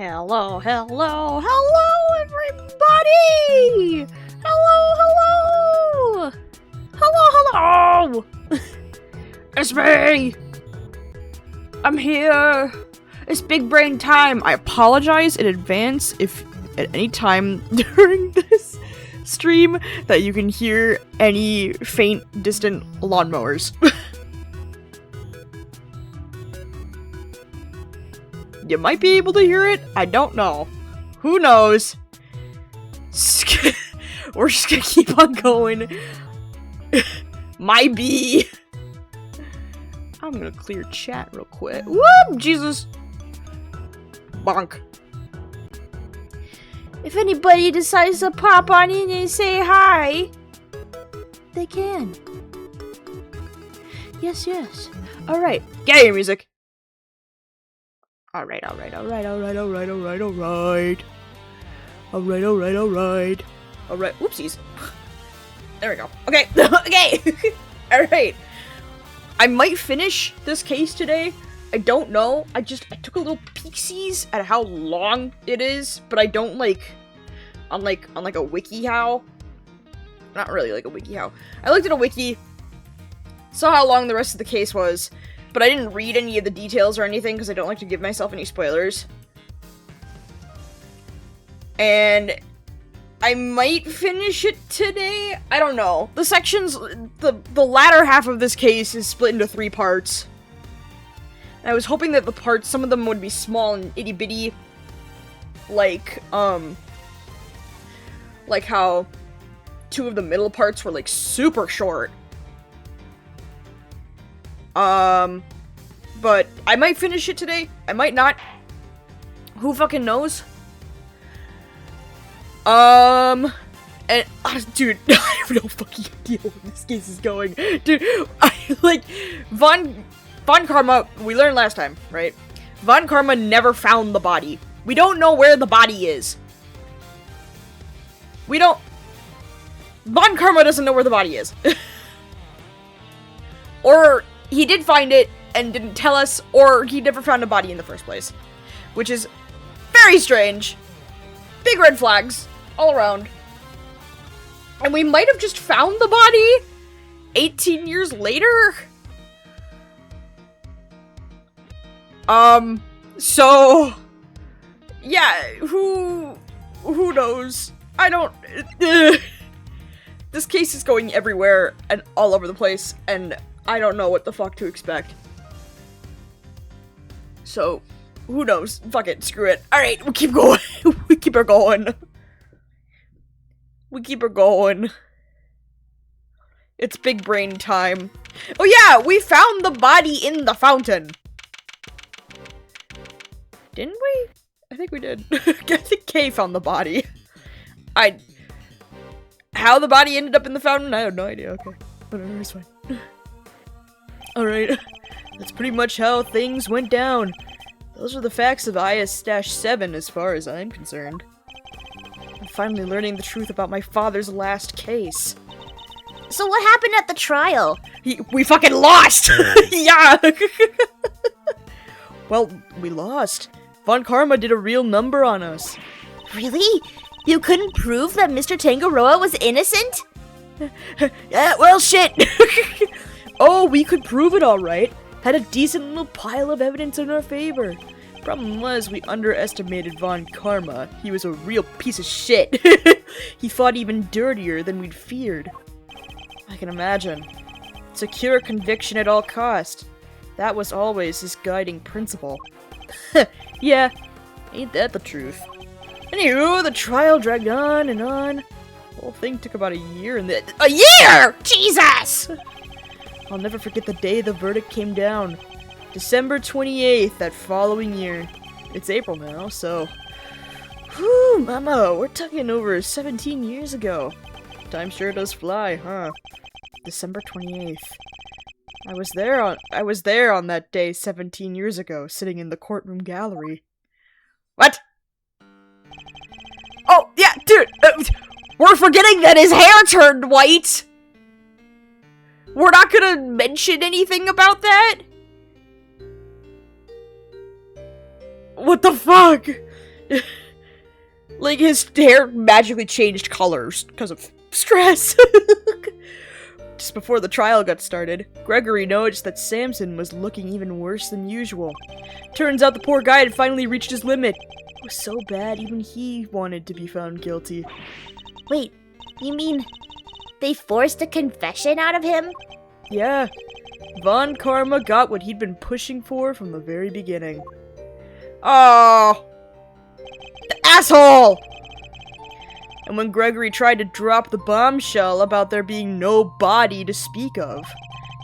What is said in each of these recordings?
Hello, hello, hello, everybody! Hello, hello! Hello, hello! It's me! I'm here! It's big brain time! I apologize in advance if at any time during this stream that you can hear any faint, distant lawnmowers. You might be able to hear it. I don't know. Who knows? We're just gonna keep on going. My bee. I'm gonna clear chat real quick. Whoop! Jesus. Bonk. If anybody decides to pop on in and say hi, they can. Yes, yes. Alright. Game music. Alright. Alright, whoopsies. There we go. Okay, okay! Alright. I might finish this case today. I don't know. I took a little peeksies at how long it is, but I don't on a WikiHow. Not really like a WikiHow. I looked at a wiki, saw how long the rest of the case was, but I didn't read any of the details or anything because I don't like to give myself any spoilers. And I might finish it today? I don't know. The sections, the latter half of this case is split into 3 parts. And I was hoping that the parts, some of them would be small and itty-bitty. Like how 2 of the middle parts were, super short. But I might finish it today. I might not. Who fucking knows? And, dude, I have no fucking idea where this case is going. Dude, Von Karma, we learned last time, right? Von Karma never found the body. We don't know where the body is. Von Karma doesn't know where the body is. Or he did find it and didn't tell us, or he never found a body in the first place. Which is very strange. Big red flags all around. And we might have just found the body 18 years later? So yeah, who knows? I don't this case is going everywhere and all over the place, and I don't know what the fuck to expect. So, who knows? Fuck it, screw it. Alright, we'll keep going. We keep her going. It's big brain time. Oh yeah, we found the body in the fountain. Didn't we? I think we did. I think Kay found the body. How the body ended up in the fountain, I have no idea. Okay, whatever, it's fine. Alright, that's pretty much how things went down. Those are the facts of IS-7 as far as I'm concerned. I'm finally learning the truth about my father's last case. So what happened at the trial? We fucking lost! Yeah! Well, we lost. Von Karma did a real number on us. Really? You couldn't prove that Mr. Tangaroa was innocent? Yeah, well, shit! Oh, we could prove it alright. Had a decent little pile of evidence in our favor. Problem was, we underestimated Von Karma. He was a real piece of shit. He fought even dirtier than we'd feared. I can imagine. Secure conviction at all cost. That was always his guiding principle. Yeah, ain't that the truth. Anywho, the trial dragged on and on. The whole thing took about a year and then— A year?! Jesus! I'll never forget the day the verdict came down. December 28th that following year. It's April now, so— Whew, mama, we're talking over 17 years ago. Time sure does fly, huh? December 28th. I was there on that day 17 years ago, sitting in the courtroom gallery. What? Oh, yeah, dude! We're forgetting that his hair turned white! We're not gonna mention anything about that? What the fuck? Like, his hair magically changed colors because of stress. Just before the trial got started, Gregory noticed that Samson was looking even worse than usual. Turns out the poor guy had finally reached his limit. It was so bad, even he wanted to be found guilty. Wait, you mean they forced a confession out of him? Yeah, Von Karma got what he'd been pushing for from the very beginning. Oh, the asshole! And when Gregory tried to drop the bombshell about there being no body to speak of,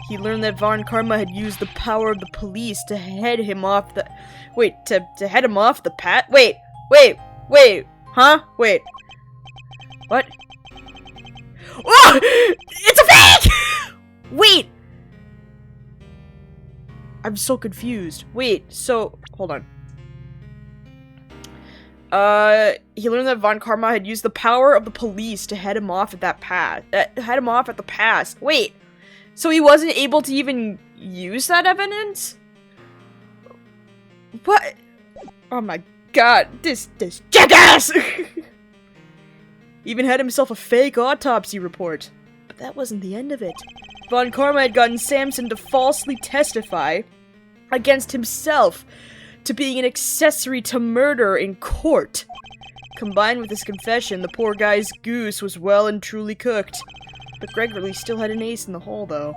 he learned that Von Karma had used the power of the police to head him off the... Wait, to head him off the path? Wait, huh? Wait. What? Oh! It's a fake! Wait! I'm so confused. Wait, so... Hold on. He learned that Von Karma had used the power of the police to head him off at that path. Head him off at the pass. Wait, so he wasn't able to even use that evidence? What? Oh my god, this jackass! Even had himself a fake autopsy report. But that wasn't the end of it. Von Karma had gotten Samson to falsely testify against himself to being an accessory to murder in court. Combined with his confession, the poor guy's goose was well and truly cooked. But Gregory still had an ace in the hole, though.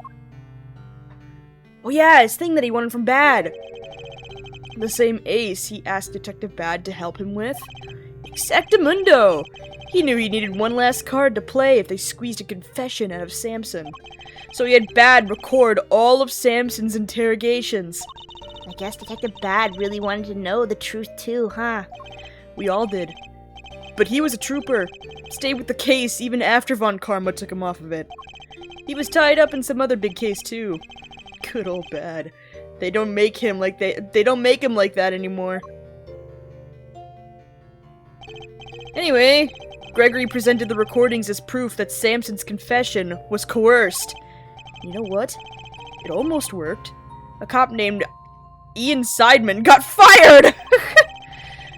Oh yeah, his thing that he wanted from Bad. The same ace he asked Detective Bad to help him with. Exactamundo! He knew he needed one last card to play if they squeezed a confession out of Samson. So he had Bad record all of Samson's interrogations. I guess Detective Bad really wanted to know the truth too, huh? We all did. But he was a trooper. Stayed with the case even after Von Karma took him off of it. He was tied up in some other big case too. Good old Bad. They don't make him like they don't make him like that anymore. Anyway, Gregory presented the recordings as proof that Samson's confession was coerced. You know what? It almost worked. A cop named Ian Seidman got fired!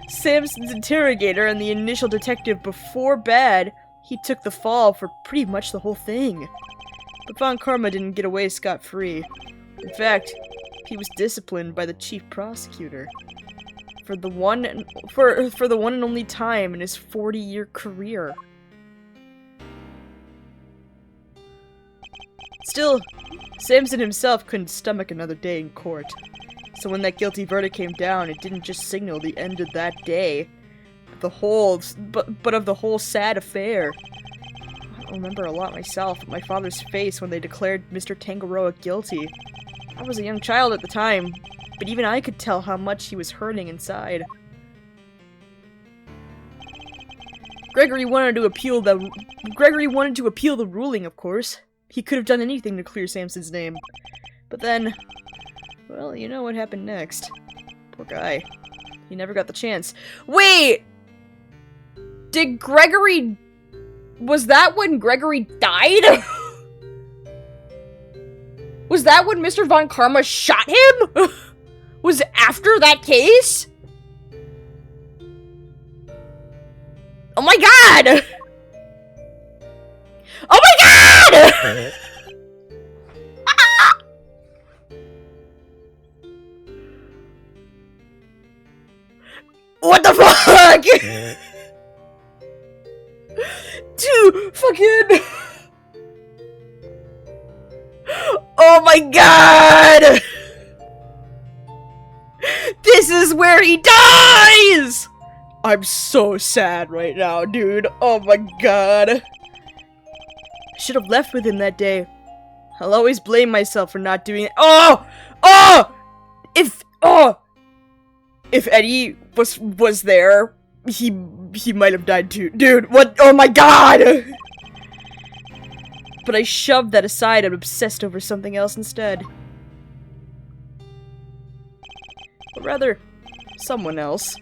Samson's interrogator and the initial detective before Bad, he took the fall for pretty much the whole thing. But Von Karma didn't get away scot-free. In fact, he was disciplined by the chief prosecutor. For the one and only time in his 40-year career. Still, Samson himself couldn't stomach another day in court. So when that guilty verdict came down, it didn't just signal the end of that day, but of the whole sad affair. I don't remember a lot myself of my father's face when they declared Mr. Tangaroa guilty. I was a young child at the time, but even I could tell how much he was hurting inside. Gregory wanted to appeal the ruling, of course. He could have done anything to clear Samson's name. But then, well, you know what happened next. Poor guy. He never got the chance. Wait! Did Gregory... Was that when Gregory died? Was that when Mr. Von Karma shot him? Was it after that case? Oh my god! Oh my god! What the fuck? Dude, fucking... Oh my god! This is where he dies! I'm so sad right now, dude. Oh my god. I should have left with him that day. I'll always blame myself for not doing it. Oh! Oh! If Eddie was there, he might have died too. Dude, what? Oh my god! But I shoved that aside and obsessed over something else instead. Or rather, someone else.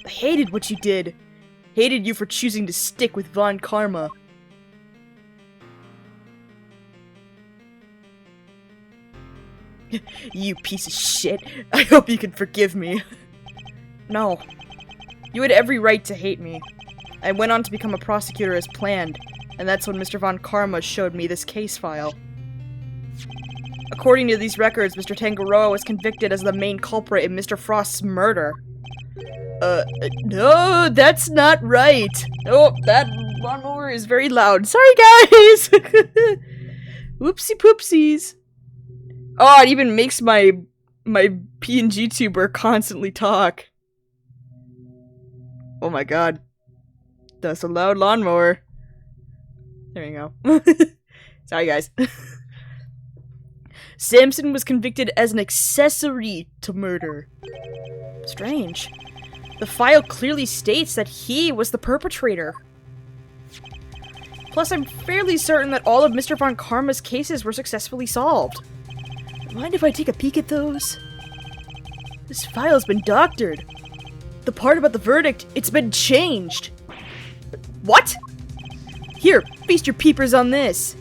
I hated what you did. Hated you for choosing to stick with Von Karma. You piece of shit. I hope you can forgive me. No. You had every right to hate me. I went on to become a prosecutor as planned, and that's when Mr. Von Karma showed me this case file. According to these records, Mr. Tangaroa was convicted as the main culprit in Mr. Frost's murder. No, that's not right. Oh, that lawnmower is very loud. Sorry, guys! Whoopsie poopsies. Oh, it even makes my PNG tuber constantly talk. Oh my god. That's a loud lawnmower. There you go. Sorry, guys. Samson was convicted as an accessory to murder. Strange. The file clearly states that he was the perpetrator. Plus, I'm fairly certain that all of Mr. Von Karma's cases were successfully solved. Mind if I take a peek at those? This file's been doctored. The part about the verdict, it's been changed. What? Here, feast your peepers on this.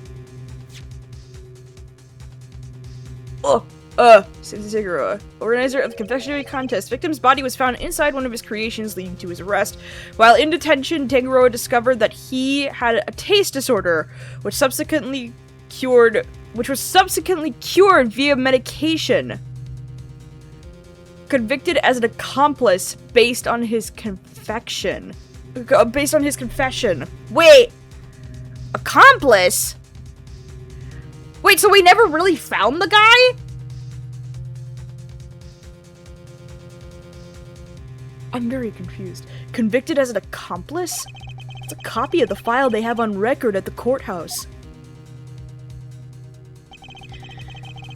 Oh, Samson Tangaroa, organizer of the confectionery contest. Victim's body was found inside one of his creations, leading to his arrest. While in detention, Tangaroa discovered that he had a taste disorder, which was subsequently cured via medication. Convicted as an accomplice based on his confession. Wait! Accomplice? Wait, so we never really found the guy? I'm very confused. Convicted as an accomplice? It's a copy of the file they have on record at the courthouse.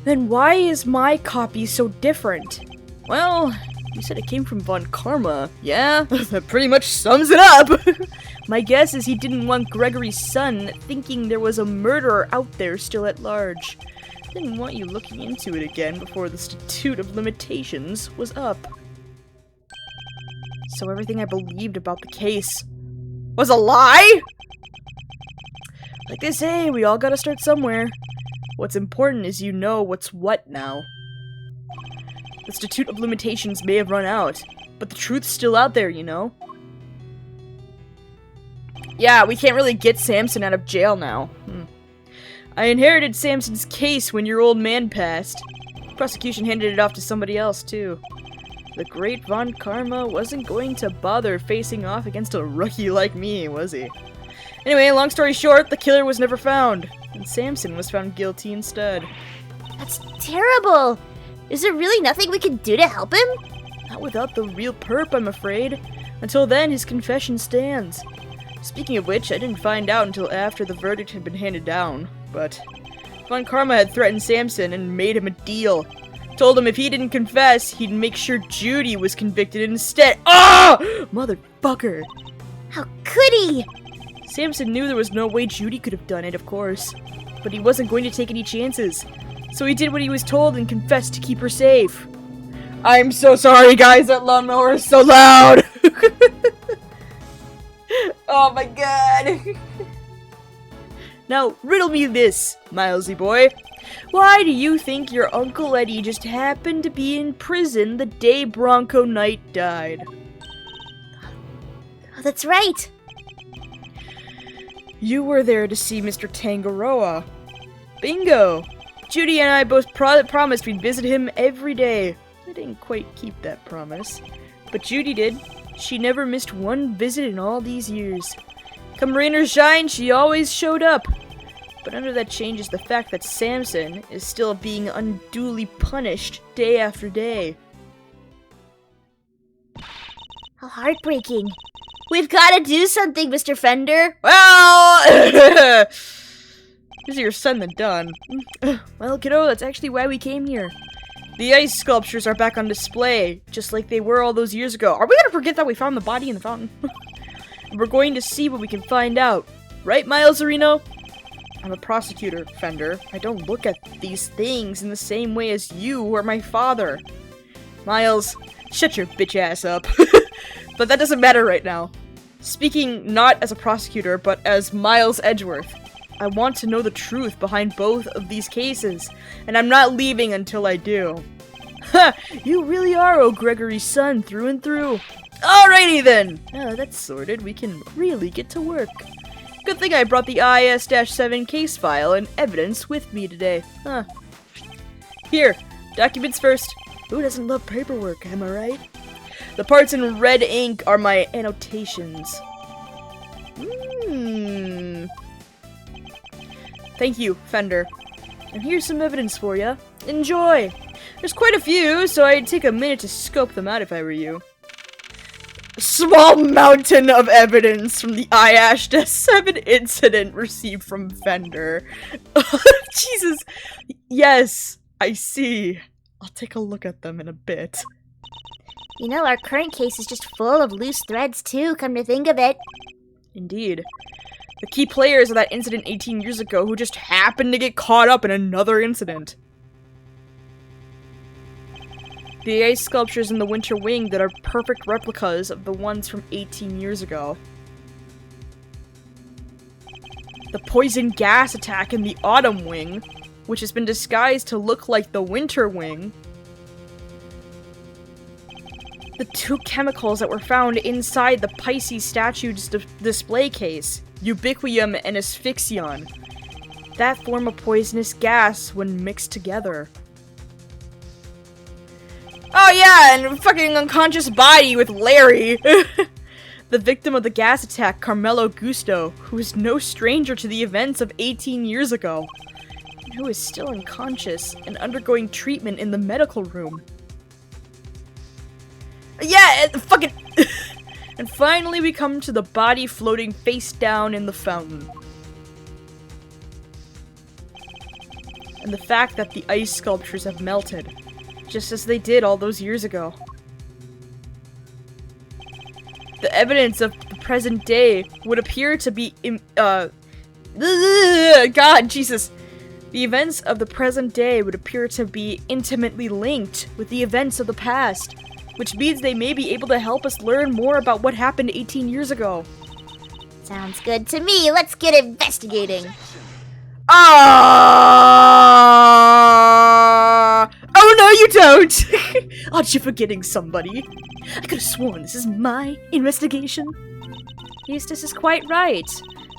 Then why is my copy so different? Well, you said it came from Von Karma. Yeah, that pretty much sums it up. My guess is he didn't want Gregory's son thinking there was a murderer out there still at large. Didn't want you looking into it again before the statute of limitations was up. So everything I believed about the case was a lie? Like they say, we all gotta start somewhere. What's important is you know what's what now. The statute of limitations may have run out, but the truth's still out there, you know? Yeah, we can't really get Samson out of jail now. I inherited Samson's case when your old man passed. The prosecution handed it off to somebody else, too. The great Von Karma wasn't going to bother facing off against a rookie like me, was he? Anyway, long story short, the killer was never found, and Samson was found guilty instead. That's terrible! Is there really nothing we can do to help him? Not without the real perp, I'm afraid. Until then, his confession stands. Speaking of which, I didn't find out until after the verdict had been handed down, but Von Karma had threatened Samson and made him a deal. Told him if he didn't confess, he'd make sure Judy was convicted instead. Oh! Motherfucker! How could he? Samson knew there was no way Judy could have done it, of course. But he wasn't going to take any chances. So he did what he was told and confessed to keep her safe. I'm so sorry, guys. That lawnmower is so loud. Oh my god. Now, riddle me this, Milesy boy. Why do you think your Uncle Eddie just happened to be in prison the day Bronco Knight died? Oh, that's right. You were there to see Mr. Tangaroa. Bingo. Judy and I both promised we'd visit him every day. I didn't quite keep that promise. But Judy did. She never missed one visit in all these years. Come rain or shine, she always showed up. But under that change is the fact that Samson is still being unduly punished day after day. How heartbreaking. We've got to do something, Mr. Fender. Well, easier said than done. Well, kiddo, that's actually why we came here. The ice sculptures are back on display, just like they were all those years ago. Are we gonna forget that we found the body in the fountain? We're going to see what we can find out. Right, Miles Areno? I'm a prosecutor, Fender. I don't look at these things in the same way as you or my father. Miles, shut your bitch ass up. But that doesn't matter right now. Speaking not as a prosecutor, but as Miles Edgeworth. I want to know the truth behind both of these cases, and I'm not leaving until I do. Ha! You really are O'Gregory's son through and through. Alrighty then! Now that that's sorted, we can really get to work. Good thing I brought the IS-7 case file and evidence with me today. Huh. Here, documents first. Who doesn't love paperwork, am I right? The parts in red ink are my annotations. Thank you, Fender. And here's some evidence for you. Enjoy! There's quite a few, so I'd take a minute to scope them out if I were you. A small mountain of evidence from the IS-7 incident received from Fender. Jesus. Yes, I see. I'll take a look at them in a bit. You know, our current case is just full of loose threads too, come to think of it. Indeed. The key players of that incident 18 years ago who just happened to get caught up in another incident. The ice sculptures in the Winter Wing that are perfect replicas of the ones from 18 years ago. The poison gas attack in the Autumn Wing, which has been disguised to look like the Winter Wing. The two chemicals that were found inside the Pisces statue's display case, ubiquium and asphyxion. That form a poisonous gas when mixed together. Oh yeah, and fucking unconscious body with Larry. The victim of the gas attack, Carmelo Gusto, who is no stranger to the events of 18 years ago, and who is still unconscious and undergoing treatment in the medical room. Yeah, fucking... And finally we come to the body floating face down in the fountain. And the fact that the ice sculptures have melted, just as they did all those years ago. The evidence of the present day would appear to be, God, Jesus. The events of the present day would appear to be intimately linked with the events of the past, which means they may be able to help us learn more about what happened 18 years ago. Sounds good to me. Let's get investigating. Oh no, you don't! Aren't you forgetting somebody? I could have sworn this is my investigation. Eustace is quite right.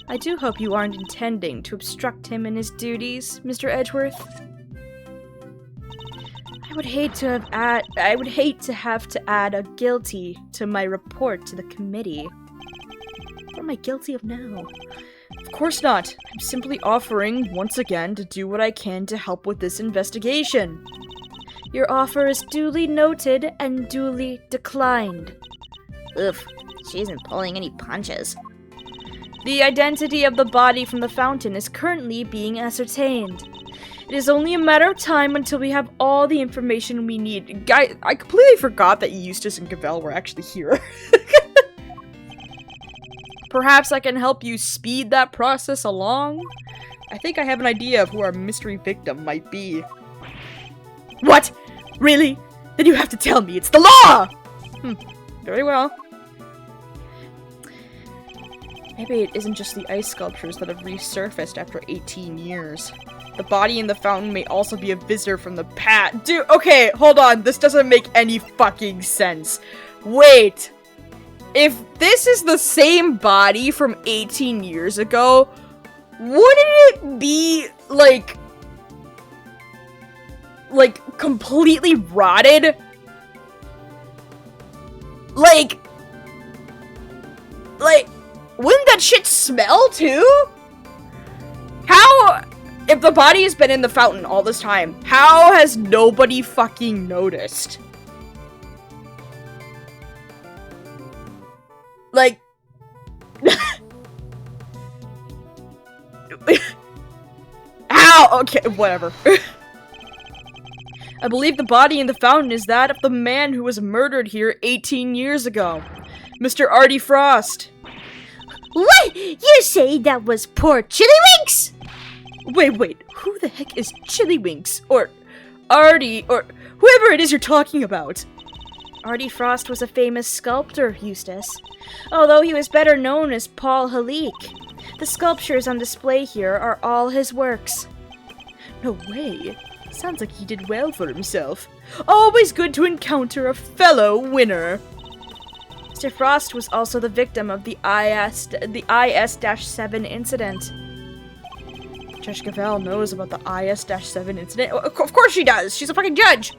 I do hope you aren't intending to obstruct him in his duties, Mr. Edgeworth. I would hate to have to add a guilty to my report to the committee. What am I guilty of now? Of course not. I'm simply offering, once again, to do what I can to help with this investigation. Your offer is duly noted and duly declined. Oof, she isn't pulling any punches. The identity of the body from the fountain is currently being ascertained. It is only a matter of time until we have all the information we need. Guy, I completely forgot that Eustace and Cavell were actually here. Perhaps I can help you speed that process along? I think I have an idea of who our mystery victim might be. What? Really? Then you have to tell me it's the law! Very well. Maybe it isn't just the ice sculptures that have resurfaced after 18 years. The body in the fountain may also be a visitor from the past. Dude, okay, hold on. This doesn't make any fucking sense. Wait. If this is the same body from 18 years ago, wouldn't it be, like completely rotted? Like, wouldn't that shit smell too? How, if the body has been in the fountain all this time, how has nobody fucking noticed? Like, how? Okay, whatever. I believe the body in the fountain is that of the man who was murdered here 18 years ago. Mr. Artie Frost. What? You say that was poor Chillywinks? Wait, who the heck is Chillywinks? Or Artie, or whoever it is you're talking about? Artie Frost was a famous sculptor, Eustace, although he was better known as Paul Halik. The sculptures on display here are all his works. No way. Sounds like he did well for himself. Always good to encounter a fellow winner. Mr. Frost was also the victim of the IS-7 incident. Judge Cavell knows about the IS-7 incident. Of course she does! She's a fucking judge!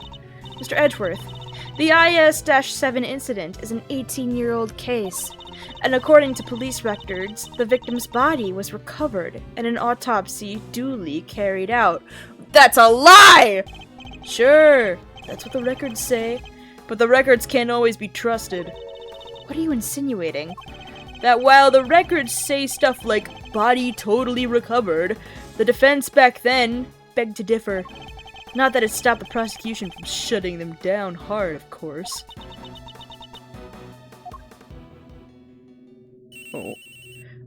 Mr. Edgeworth, the IS-7 incident is an 18-year-old case, and according to police records, the victim's body was recovered and an autopsy duly carried out. That's a lie! Sure, that's what the records say, but the records can't always be trusted. What are you insinuating? That while the records say stuff like body totally recovered, the defense back then begged to differ. Not that it stopped the prosecution from shutting them down hard, of course.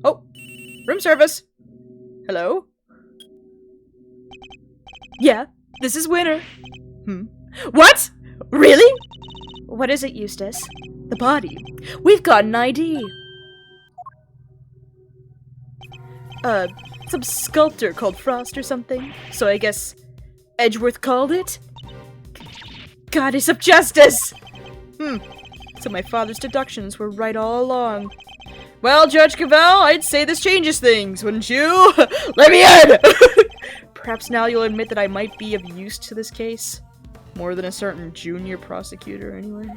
Oh, room service. Hello? Yeah, this is Winner. What? Really? What is it, Eustace? The body. We've got an ID. Some sculptor called Frost or something. So I guess Edgeworth called it? Goddess of Justice! So my father's deductions were right all along. Well, Judge Cavell, I'd say this changes things, wouldn't you? Let me in! Perhaps now you'll admit that I might be of use to this case. More than a certain junior prosecutor, anyway.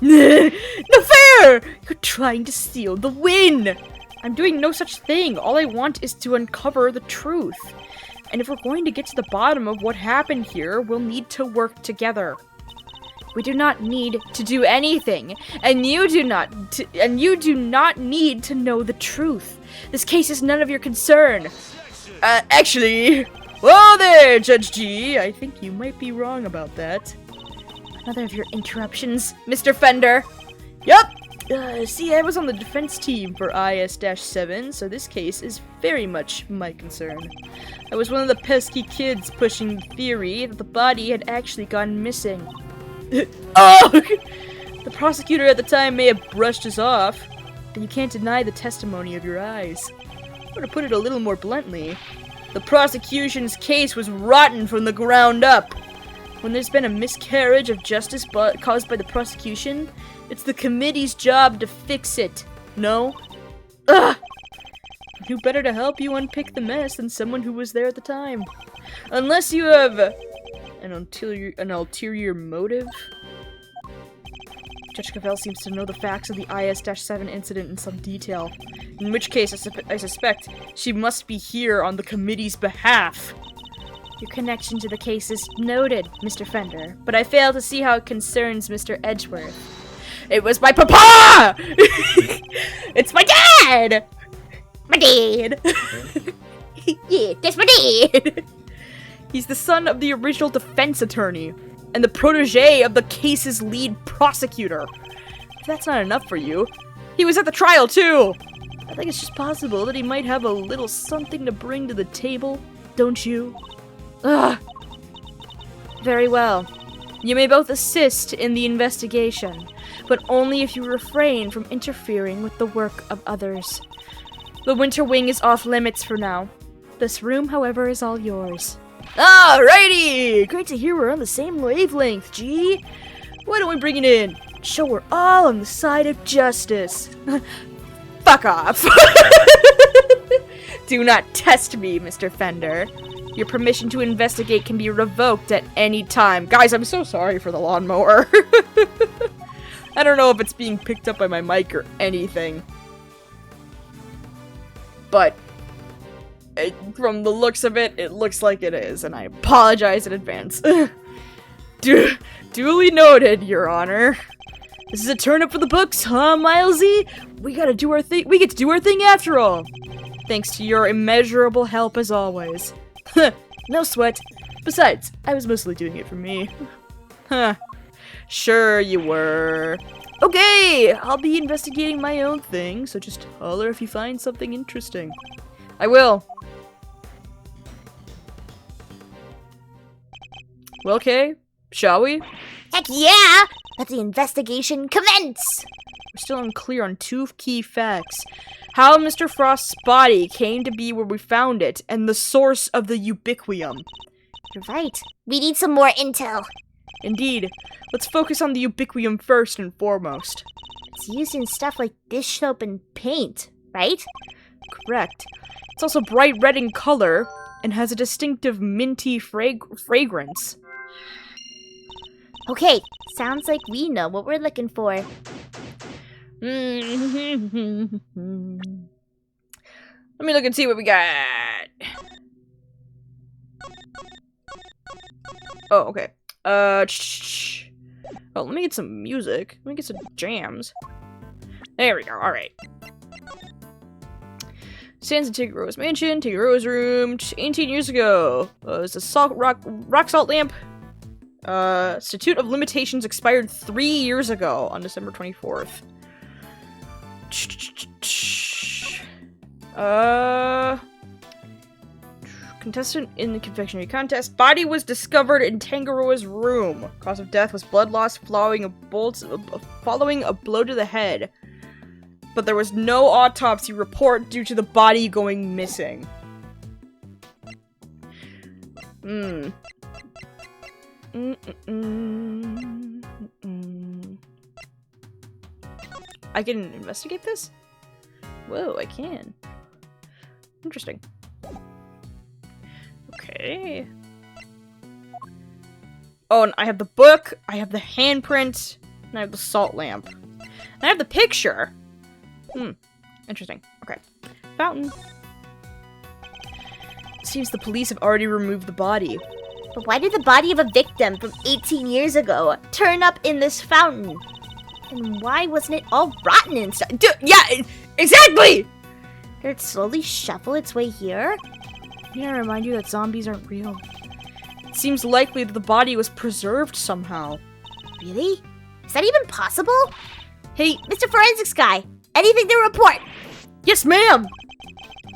No fair! You're trying to steal the win! I'm doing no such thing. All I want is to uncover the truth. And if we're going to get to the bottom of what happened here, we'll need to work together. We do not need to do anything, and you do not need to know the truth. This case is none of your concern. Actually, whoa there, Judge G. I think you might be wrong about that. Another of your interruptions, Mr. Fender. Yup. See, I was on the defense team for IS-7, so this case is very much my concern. I was one of the pesky kids pushing the theory that the body had actually gone missing. Oh! The prosecutor at the time may have brushed us off, but you can't deny the testimony of your eyes. Or to put it a little more bluntly, the prosecution's case was rotten from the ground up. When there's been a miscarriage of justice caused by the prosecution, it's the committee's job to fix it. No? Ugh! Who better to help you unpick the mess than someone who was there at the time? Unless you have an ulterior motive? Judge Cavell seems to know the facts of the IS-7 incident in some detail. In which case, I suspect she must be here on the committee's behalf. Your connection to the case is noted, Mr. Fender, but I fail to see how it concerns Mr. Edgeworth. It was my papa! It's my dad! My dad! Yeah, that's my dad! He's the son of the original defense attorney, and the protege of the case's lead prosecutor. If that's not enough for you, he was at the trial too! I think it's just possible that he might have a little something to bring to the table, don't you? Ugh. Very well. You may both assist in the investigation, but only if you refrain from interfering with the work of others. The Winter Wing is off limits for now. This room, however, is all yours. Alrighty! Great to hear we're on the same wavelength, G. Why don't we bring it in? Show we're all on the side of justice. Fuck off! Do not test me, Mr. Fender. Your permission to investigate can be revoked at any time. Guys, I'm so sorry for the lawnmower. I don't know if it's being picked up by my mic or anything. But from the looks of it, it looks like it is, and I apologize in advance. Duly noted, Your Honor. This is a turn up for the books, huh, Milesy? We gotta do our thing. We get to do our thing after all. Thanks to your immeasurable help as always. No sweat. Besides, I was mostly doing it for me. Huh. Sure you were. Okay, I'll be investigating my own thing, so just holler if you find something interesting. I will. Well, okay. Shall we? Heck yeah! Let the investigation commence! We're still unclear on two key facts. How Mr. Frost's body came to be where we found it, and the source of the ubiquium. You're right. We need some more intel. Indeed. Let's focus on the ubiquium first and foremost. It's used in stuff like dish soap and paint, right? Correct. It's also bright red in color and has a distinctive minty fragrance. Okay, sounds like we know what we're looking for. Let me look and see what we got. Oh, okay. Oh, let me get some music. Let me get some jams. There we go. All right. Stands in Tigaroa's mansion, Tigaroa's room, 18 years ago. It's a rock salt lamp. Statute of Limitations expired 3 years ago on December 24th. Contestant in the confectionery contest. Body was discovered in Tangaroa's room. Cause of death was blood loss following a blow to the head. But there was no autopsy report due to the body going missing. I can investigate this? Whoa, I can. Interesting. Okay. Oh, and I have the book, I have the handprint, and I have the salt lamp. And I have the picture! Interesting. Okay. Fountain. Seems the police have already removed the body. But why did the body of a victim from 18 years ago turn up in this fountain? And why wasn't it all rotten and stuff? Yeah, exactly! Did it slowly shuffle its way here? May I remind you that zombies aren't real. It seems likely that the body was preserved somehow. Really? Is that even possible? Hey, Mr. Forensics guy, anything to report? Yes, ma'am!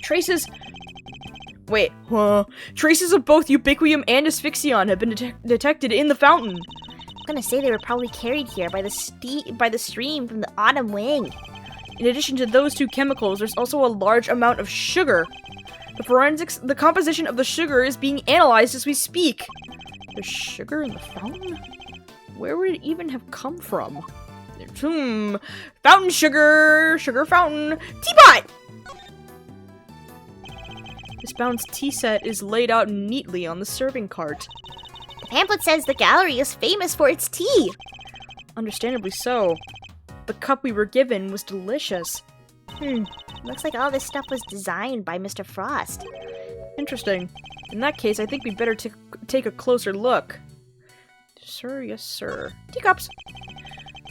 Traces... Wait, traces of both ubiquium and asphyxion have been detected in the fountain. I'm gonna say they were probably carried here by the stream from the autumn wing. In addition to those two chemicals, there's also a large amount of sugar. The composition of the sugar is being analyzed as we speak. There's sugar in the fountain? Where would it even have come from? Fountain sugar! Sugar fountain! Teapot! This fountain's tea set is laid out neatly on the serving cart. The pamphlet says the gallery is famous for its tea. Understandably so. The cup we were given was delicious. Looks like all this stuff was designed by Mr. Frost. Interesting. In that case, I think we'd better take a closer look. Sir, yes, sir. Teacups!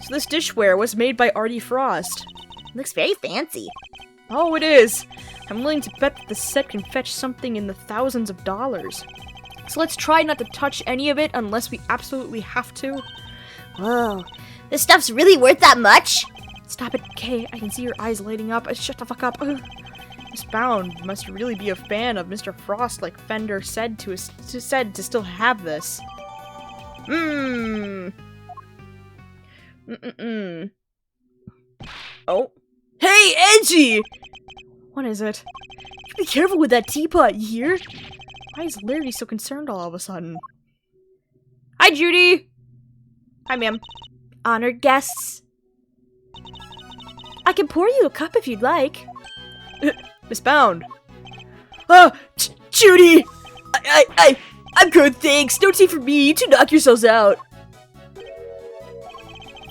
So this dishware was made by Artie Frost. Looks very fancy. Oh, it is! I'm willing to bet that the set can fetch something in the thousands of dollars. So let's try not to touch any of it unless we absolutely have to. Whoa, this stuff's really worth that much? Stop it, Kay. I can see your eyes lighting up. Shut the fuck up. Miss Bound must really be a fan of Mr. Frost, like Fender said to still have this. Oh. Hey, Edgy! What is it? Be careful with that teapot, you hear? Why is Larry so concerned all of a sudden? Hi, Judy! Hi, ma'am. Honored guests. I can pour you a cup if you'd like. Miss Bound. Judy! I'm good, thanks. No tea for me. You two knock yourselves out.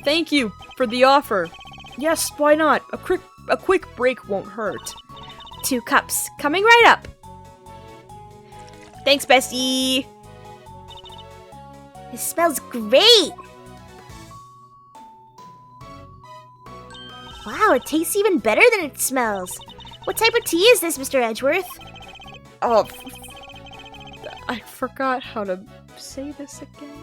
Thank you for the offer. Yes, why not? A quick break won't hurt. 2 cups. Coming right up. Thanks, bestie. It smells great. Wow, it tastes even better than it smells. What type of tea is this, Mr. Edgeworth? Oh, I forgot how to say this again.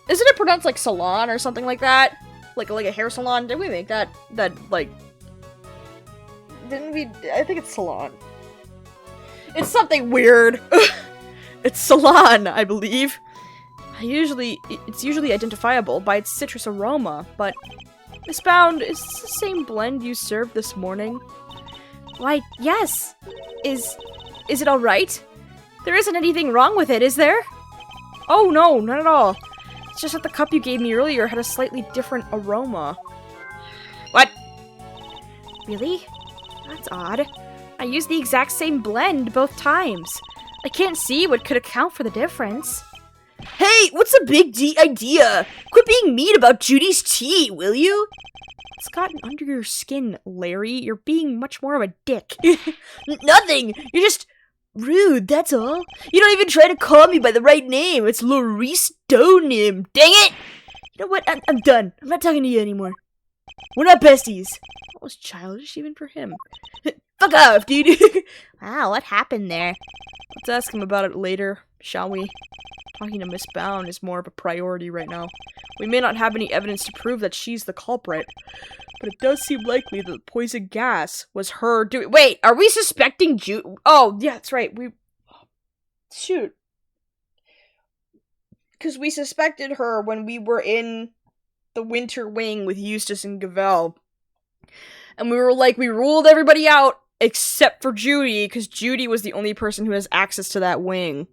Isn't it pronounced like salon or something like that? Like a hair salon? Did we make that like... Didn't we? I think it's salon. It's something weird. It's salon, I believe. It's usually identifiable by its citrus aroma, but Miss Bound, is this the same blend you served this morning? Why, yes. Is it all right? There isn't anything wrong with it, is there? Oh, no, not at all. It's just that the cup you gave me earlier had a slightly different aroma. What? Really? That's odd. I used the exact same blend both times. I can't see what could account for the difference. Hey, what's the big idea? Quit being mean about Judy's tea, will you? It's gotten under your skin, Larry. You're being much more of a dick. Nothing! You're just rude, that's all. You don't even try to call me by the right name. It's Laurie Stoneham. Dang it! You know what? I'm done. I'm not talking to you anymore. We're not besties. That was childish even for him. Fuck off, dude. Wow, what happened there? Let's ask him about it later, shall we? Talking to Miss Bound is more of a priority right now. We may not have any evidence to prove that she's the culprit, but it does seem likely that the poison gas was her doing- Wait, are we suspecting Oh, yeah, that's right, Shoot. Because we suspected her when we were in the Winter Wing with Eustace and Gavel. And we were like, we ruled everybody out except for Judy, because Judy was the only person who has access to that wing.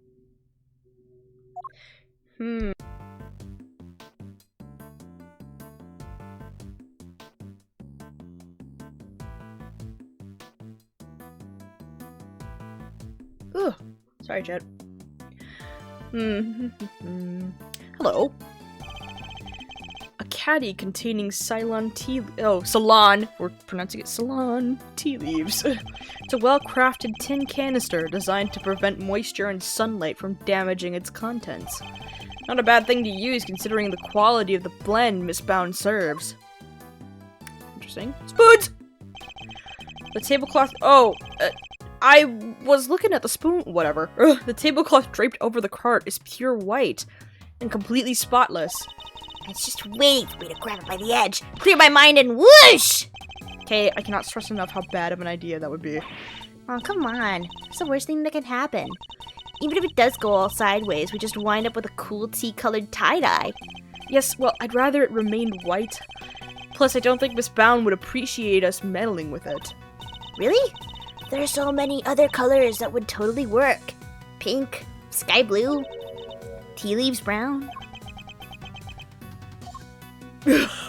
Ugh. Sorry, Jet. Hello. A caddy containing Ceylon tea- Ceylon. We're pronouncing it Ceylon tea leaves. It's a well-crafted tin canister designed to prevent moisture and sunlight from damaging its contents. Not a bad thing to use considering the quality of the blend Miss Bound serves. Interesting. Spoons! The tablecloth- I was looking at the spoon- whatever. The tablecloth draped over the cart is pure white and completely spotless. It's just waiting for me to grab it by the edge, clear my mind, and whoosh! Okay, I cannot stress enough how bad of an idea that would be. Oh, come on. It's the worst thing that can happen. Even if it does go all sideways, we just wind up with a cool tea-colored tie-dye. Yes, well, I'd rather it remained white. Plus, I don't think Miss Bound would appreciate us meddling with it. Really? There are so many other colors that would totally work. Pink, sky blue, tea leaves brown.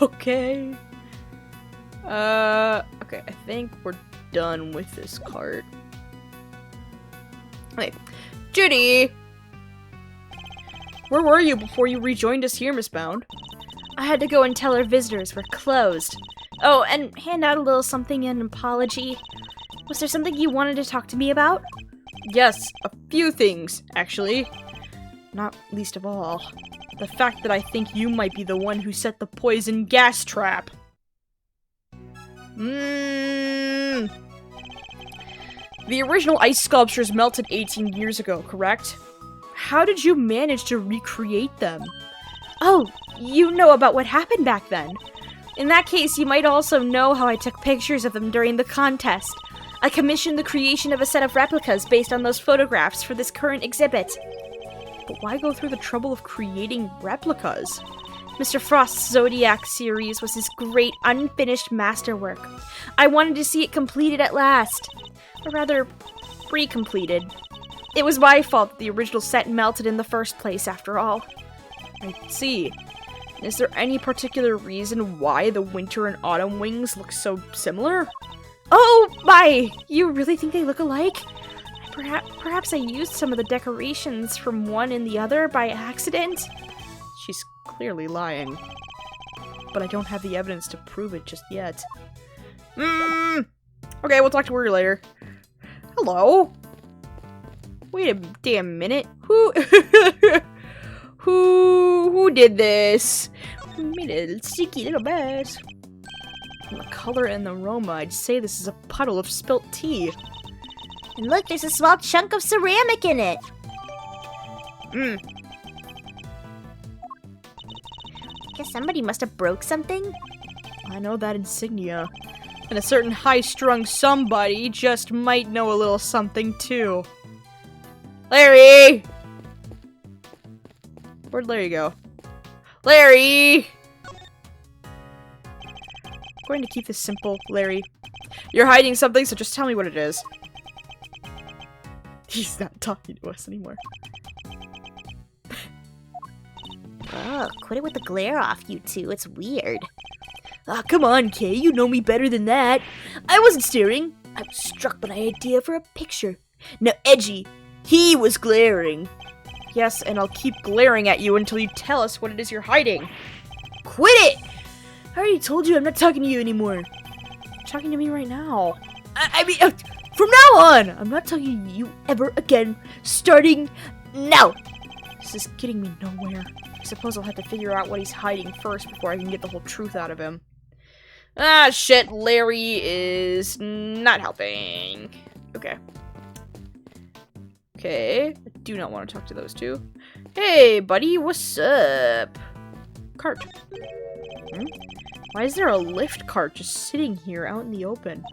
Okay. Okay, I think we're done with this cart. Wait, Judy! Where were you before you rejoined us here, Miss Bound? I had to go and tell our visitors we're closed. Oh, and hand out a little something in apology. Was there something you wanted to talk to me about? Yes, a few things, actually. Not least of all, the fact that I think you might be the one who set the poison gas trap. The original ice sculptures melted 18 years ago, correct? How did you manage to recreate them? Oh, you know about what happened back then. In that case, you might also know how I took pictures of them during the contest. I commissioned the creation of a set of replicas based on those photographs for this current exhibit. But why go through the trouble of creating replicas? Mr. Frost's Zodiac series was his great unfinished masterwork. I wanted to see it completed at last. Or rather, pre-completed. It was my fault that the original set melted in the first place, after all. I see. Is there any particular reason why the winter and autumn wings look so similar? Oh my! You really think they look alike? Perhaps I used some of the decorations from one and the other by accident? She's clearly lying. But I don't have the evidence to prove it just yet. Okay, we'll talk to her later. Hello? Wait a damn minute. Who did this? Made a sticky little mess. From the color and the aroma, I'd say this is a puddle of spilt tea. And look, there's a small chunk of ceramic in it. Guess somebody must have broke something. I know that insignia. And a certain high-strung somebody just might know a little something, too. Larry! Where'd Larry go? Larry! I'm going to keep this simple, Larry. You're hiding something, so just tell me what it is. He's not talking to us anymore. Oh, quit it with the glare off, you two. It's weird. Ah, come on, Kay. You know me better than that. I wasn't staring. I was struck by an idea for a picture. Now, Edgy, he was glaring. Yes, and I'll keep glaring at you until you tell us what it is you're hiding. Quit it! I already told you I'm not talking to you anymore. You're talking to me right now. I mean, from now on, I'm not talking to you ever again, starting now. This is getting me nowhere. I suppose I'll have to figure out what he's hiding first before I can get the whole truth out of him. Ah, shit, Larry is not helping. Okay. Okay, I do not want to talk to those two. Hey, buddy, what's up? Cart. Why is there a lift cart just sitting here out in the open?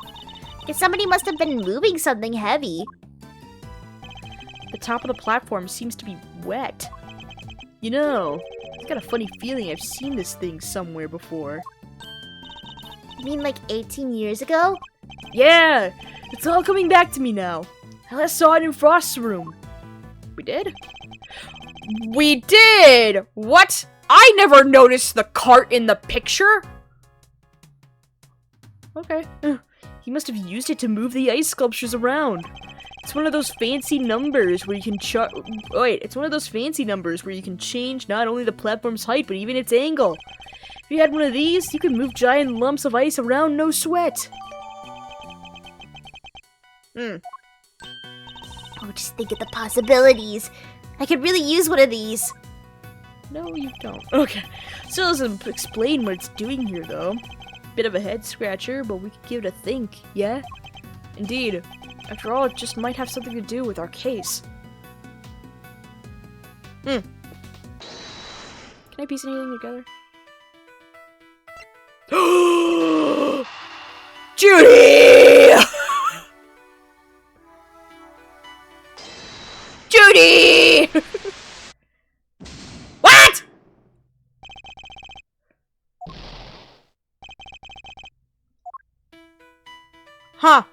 Guess somebody must have been moving something heavy. The top of the platform seems to be wet. You know, I've got a funny feeling I've seen this thing somewhere before. You mean like 18 years ago? Yeah, it's all coming back to me now. I last saw it in Frost's room. We did? We did! What? I never noticed the cart in the picture? Okay. He must have used it to move the ice sculptures around. It's one of those fancy numbers where you can it's one of those fancy numbers where you can change not only the platform's height, but even its angle. If you had one of these, you could move giant lumps of ice around no sweat. Oh, just think of the possibilities. I could really use one of these. No, you don't. Okay. Still doesn't explain what it's doing here, though. Bit of a head scratcher, but we could give it a think, yeah? Indeed. After all, it just might have something to do with our case. Can I piece anything together? Judy! Judy! What? Huh.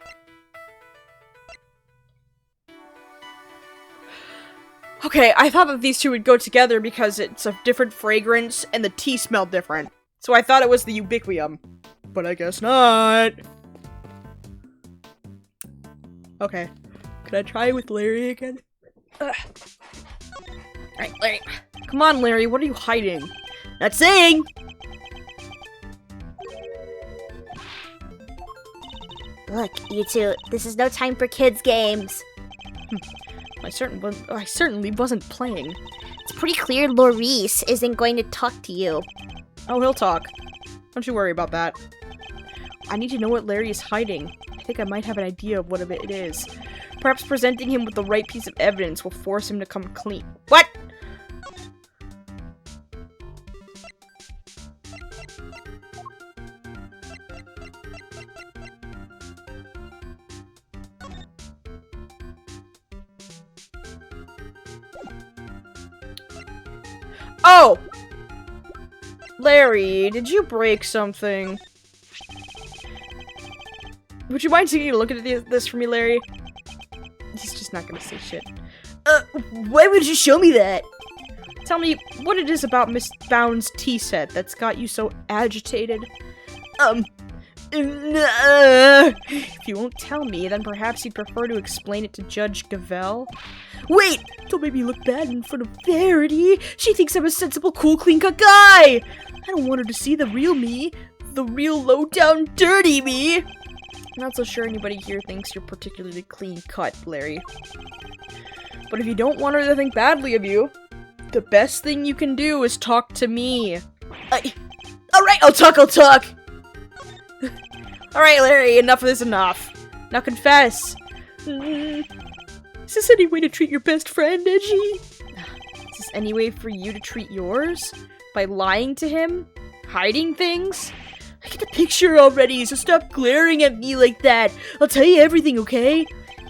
Okay, I thought that these two would go together because it's a different fragrance and the tea smelled different. So I thought it was the Ubiquium. But I guess not. Okay. Can I try with Larry again? Alright, Larry. Come on, Larry, what are you hiding? Not saying! Look, you two, this is no time for kids' games. I certainly wasn't playing. It's pretty clear Maurice isn't going to talk to you. Oh, he'll talk. Don't you worry about that. I need to know what Larry is hiding. I think I might have an idea of what it is. Perhaps presenting him with the right piece of evidence will force him to come clean. What? Oh! Larry, did you break something? Would you mind taking a look at this for me, Larry? He's just not gonna say shit. Why would you show me that? Tell me what it is about Miss Bound's tea set that's got you so agitated. If you won't tell me, then perhaps you'd prefer to explain it to Judge Gavelle? Wait! Don't make me look bad in front of Verity! She thinks I'm a sensible, cool, clean-cut guy! I don't want her to see the real me. The real low-down, dirty me! I'm not so sure anybody here thinks you're particularly clean-cut, Larry. But if you don't want her to think badly of you, the best thing you can do is talk to me. Alright, I'll talk! Alright, Larry, enough of this enough. Now confess. Is this any way to treat your best friend, Edgy? Is this any way for you to treat yours? By lying to him? Hiding things? I get the picture already, so stop glaring at me like that. I'll tell you everything, okay?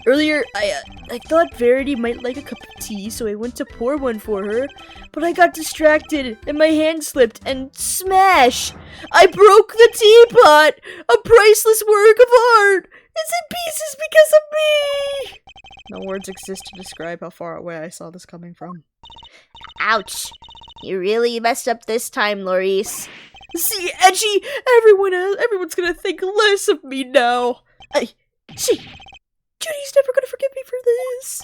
Earlier, I thought Verity might like a cup of tea, so I went to pour one for her. But I got distracted, and my hand slipped, and smash! I broke the teapot! A priceless work of art! It's in pieces because of me! No words exist to describe how far away I saw this coming from. Ouch. You really messed up this time, Maurice. See, Edgy, everyone's gonna think less of me now. Judy's never gonna forgive me for this.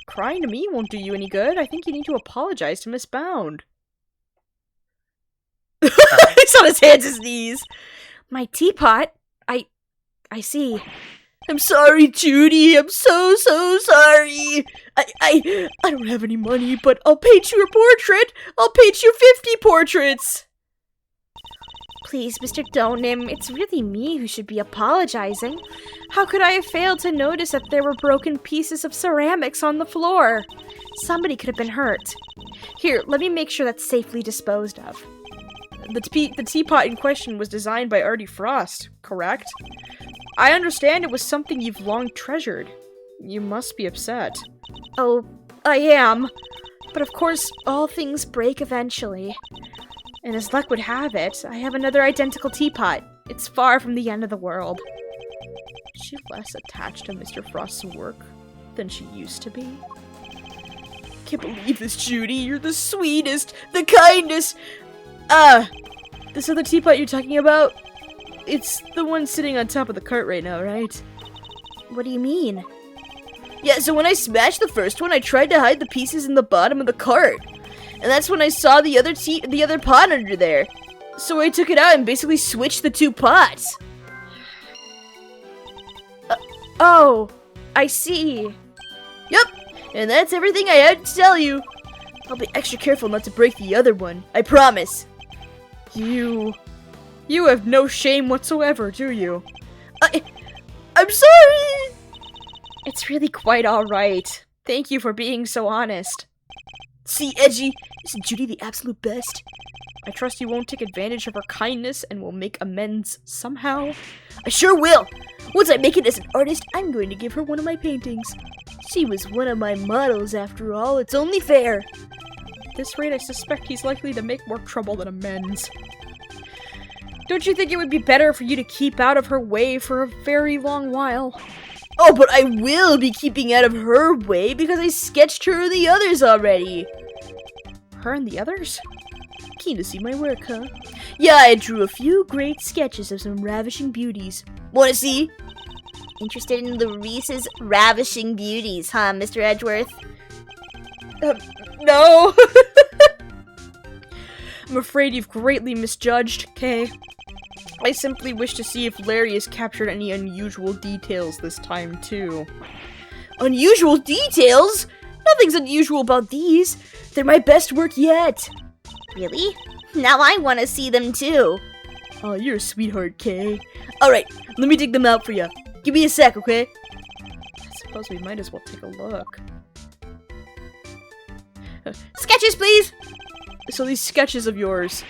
Crying to me won't do you any good. I think you need to apologize to Miss Bound. He's on his hands and knees. My teapot? I see. I'm sorry, Judy. I'm so sorry. I don't have any money, but I'll paint you a portrait. I'll paint you 50 portraits. Please, Mr. Donim, it's really me who should be apologizing. How could I have failed to notice that there were broken pieces of ceramics on the floor? Somebody could have been hurt. Here, let me make sure that's safely disposed of. The teapot in question was designed by Artie Frost, correct? I understand it was something you've long treasured. You must be upset. Oh, I am. But of course, all things break eventually. And as luck would have it, I have another identical teapot. It's far from the end of the world. Is she less attached to Mr. Frost's work than she used to be? Can't believe this, Judy. You're the sweetest, the kindest. This other teapot you're talking about? It's the one sitting on top of the cart right now, right? What do you mean? Yeah, so when I smashed the first one, I tried to hide the pieces in the bottom of the cart. And that's when I saw the other pot under there. So I took it out and basically switched the two pots. Oh, I see. Yep, and that's everything I had to tell you. I'll be extra careful not to break the other one, I promise. You have no shame whatsoever, do you? I'm sorry! It's really quite alright. Thank you for being so honest. See, Edgy, isn't Judy the absolute best? I trust you won't take advantage of her kindness and will make amends somehow. I sure will! Once I make it as an artist, I'm going to give her one of my paintings. She was one of my models, after all. It's only fair. At this rate, I suspect he's likely to make more trouble than amends. Don't you think it would be better for you to keep out of her way for a very long while? Oh, but I will be keeping out of her way because I sketched her and the others already. Her and the others? Keen to see my work, huh? Yeah, I drew a few great sketches of some ravishing beauties. Wanna see? Interested in Maurice's ravishing beauties, huh, Mr. Edgeworth? No! I'm afraid you've greatly misjudged, Kay. I simply wish to see if Larry has captured any unusual details this time, too. Unusual details? Nothing's unusual about these. They're my best work yet. Really? Now I want to see them too. Oh, you're a sweetheart, Kay. Alright, let me dig them out for you. Give me a sec, okay? I suppose we might as well take a look. Sketches, please! So these sketches of yours.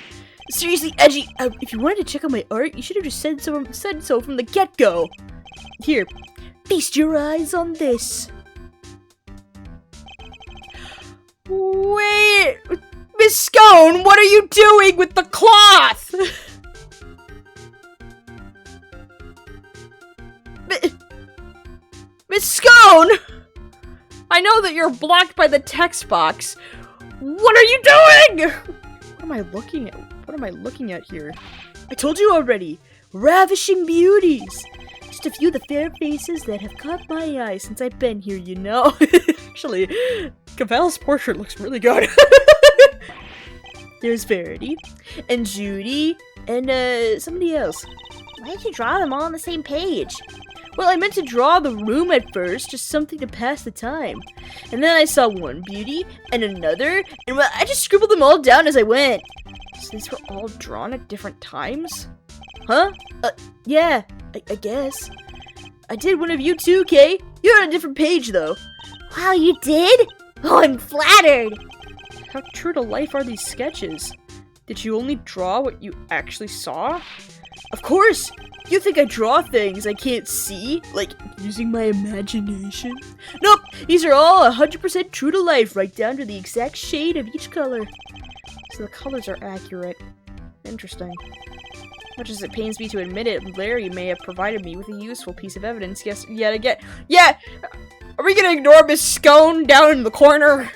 Seriously, Edgy, if you wanted to check out my art, you should have just said so from the get-go. Here, feast your eyes on this. Wait, Miss Scone, what are you doing with the cloth? Miss Scone! I know that you're blocked by the text box. What are you doing? What am I looking at? What am I looking at here? I told you already. Ravishing beauties. Just a few of the fair faces that have caught my eye since I've been here, you know. Actually, Cavell's portrait looks really good. There's Verity, and Judy, and somebody else. Why did you draw them all on the same page? Well, I meant to draw the room at first, just something to pass the time. And then I saw one beauty, and another, and I just scribbled them all down as I went. So these were all drawn at different times? Huh? Yeah, I guess. I did one of you too, Kay. You're on a different page, though. Wow, you did? Oh, I'm flattered. How true to life are these sketches? Did you only draw what you actually saw? Of course! You think I draw things I can't see? Like, using my imagination? Nope! These are all 100% true to life, right down to the exact shade of each color. So the colors are accurate. Interesting. Much as it pains me to admit it, Larry may have provided me with a useful piece of evidence. Yes, yet again. Yeah! Are we gonna ignore Miss Scone down in the corner?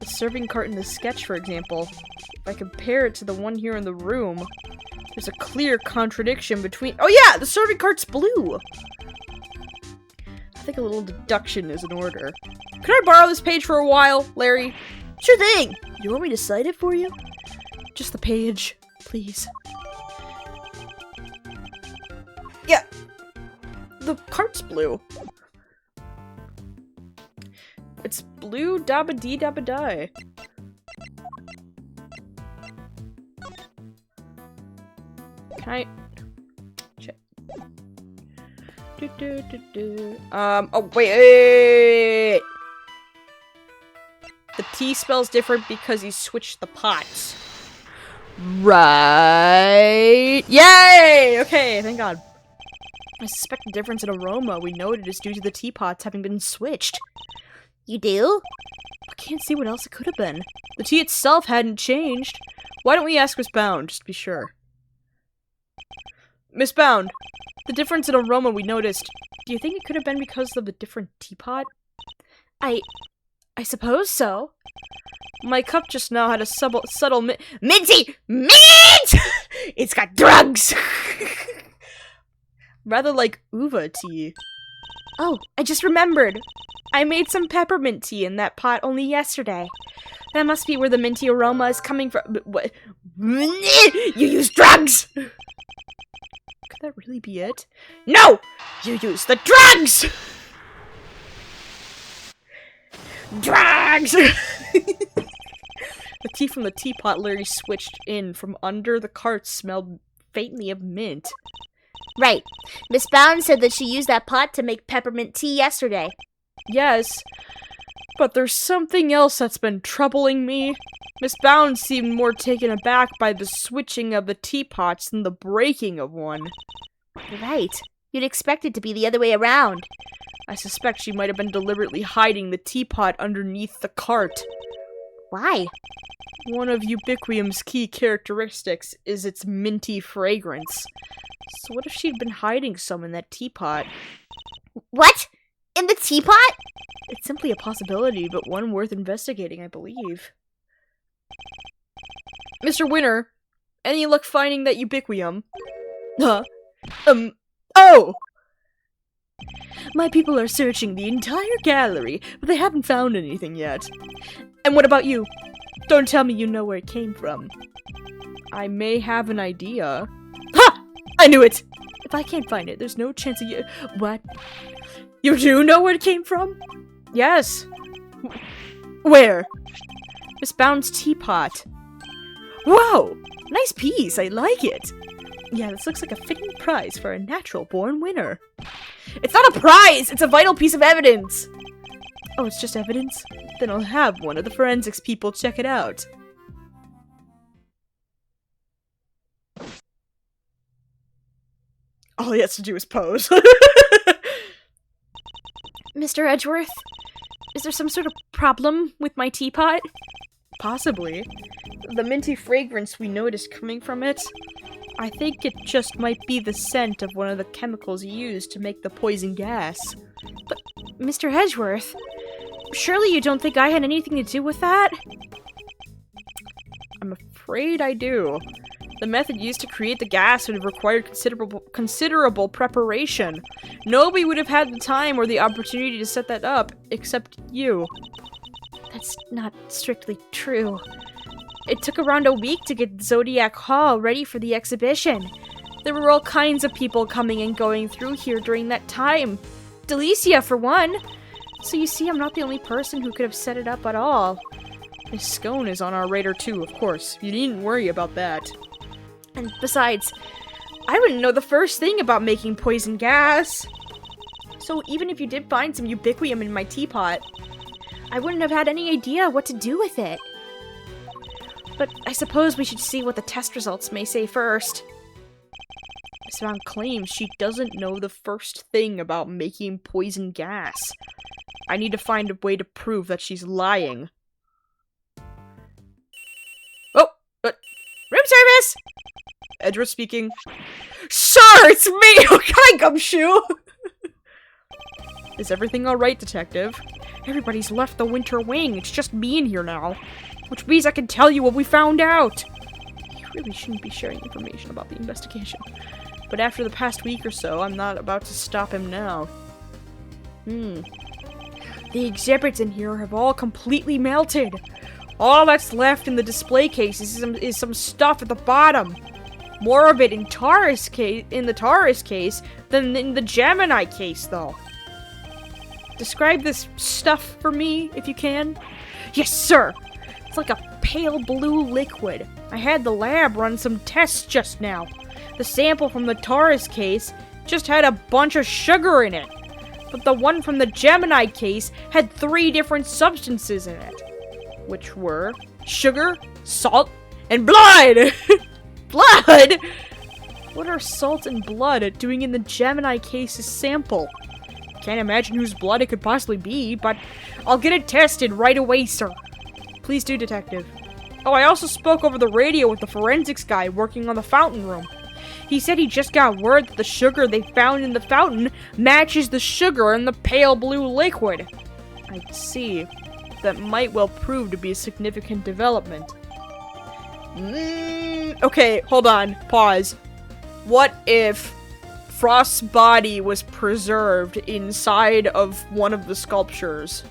The serving cart in the sketch, for example. If I compare it to the one here in the room, there's a clear contradiction between— oh yeah! The serving cart's blue! I think a little deduction is in order. Could I borrow this page for a while, Larry? Sure thing. You want me to cite it for you? Just the page, please. Yeah. The cart's blue. It's blue dabba dee dabba die. Can I check? Oh wait. The T spell's different because he switched the pots. Right. Yay! Okay, thank God. I suspect the difference in aroma we noted is due to the teapots having been switched. You do? I can't see what else it could have been. The tea itself hadn't changed. Why don't we ask Miss Bound, just to be sure? Miss Bound, the difference in aroma we noticed, do you think it could have been because of the different teapot? I suppose so. My cup just now had a subtle Minty! Mint! It's got drugs! rather like uva tea. Oh, I just remembered. I made some peppermint tea in that pot only yesterday. That must be where the minty aroma is coming from. What? You use drugs! Could that really be it? No! You use the drugs! Drugs! The tea from the teapot Larry switched in from under the cart smelled faintly of mint. Right. Miss Bound said that she used that pot to make peppermint tea yesterday. Yes, but there's something else that's been troubling me. Miss Bound seemed more taken aback by the switching of the teapots than the breaking of one. Right. You'd expect it to be the other way around. I suspect she might have been deliberately hiding the teapot underneath the cart. Why? One of Ubiquium's key characteristics is its minty fragrance. So what if she'd been hiding some in that teapot? What? In the teapot? It's simply a possibility, but one worth investigating, I believe. Mr. Winter, any luck finding that Ubiquium? Huh? Oh! My people are searching the entire gallery, but they haven't found anything yet. And what about you? Don't tell me you know where it came from. I may have an idea. Ha! I knew it! If I can't find it, there's no chance of you— What? You do know where it came from? Yes. Where? Miss Bound's teapot. Whoa! Nice piece, I like it. Yeah, this looks like a fitting prize for a natural-born winner. It's not a prize! It's a vital piece of evidence! Oh, it's just evidence? Then I'll have one of the forensics people check it out. All he has to do is pose. Mr. Edgeworth, is there some sort of problem with my teapot? Possibly. The minty fragrance we noticed coming from it, I think it just might be the scent of one of the chemicals used to make the poison gas. But, Mr. Edgeworth, surely you don't think I had anything to do with that? I'm afraid I do. The method used to create the gas would have required considerable preparation. Nobody would have had the time or the opportunity to set that up, except you. That's not strictly true. It took around a week to get Zodiac Hall ready for the exhibition. There were all kinds of people coming and going through here during that time. Delicia, for one. So you see, I'm not the only person who could have set it up at all. Miss Scone is on our radar too, of course. You needn't worry about that. And besides, I wouldn't know the first thing about making poison gas. So even if you did find some Ubiquium in my teapot, I wouldn't have had any idea what to do with it. But I suppose we should see what the test results may say first. Miss Bound claims she doesn't know the first thing about making poison gas. I need to find a way to prove that she's lying. Oh! Room service! Edra speaking. Sir, it's me! Hi, Gumshoe! Is everything alright, Detective? Everybody's left the winter wing. It's just me in here now. Which means I can tell you what we found out. You really shouldn't be sharing information about the investigation. But after the past week or so, I'm not about to stop him now. The exhibits in here have all completely melted. All that's left in the display case is some stuff at the bottom. More of it in the Taurus case than in the Gemini case, though. Describe this stuff for me, if you can. Yes, sir! It's like a pale blue liquid. I had the lab run some tests just now. The sample from the Taurus case just had a bunch of sugar in it. But the one from the Gemini case had 3 different substances in it. Which were sugar, salt, and blood! Blood?! What are salt and blood doing in the Gemini case's sample? Can't imagine whose blood it could possibly be, but I'll get it tested right away, sir. Please do, Detective. Oh, I also spoke over the radio with the forensics guy working on the fountain room. He said he just got word that the sugar they found in the fountain matches the sugar in the pale blue liquid. I see. That might well prove to be a significant development. Okay, hold on. Pause. What if Frost's body was preserved inside of one of the sculptures?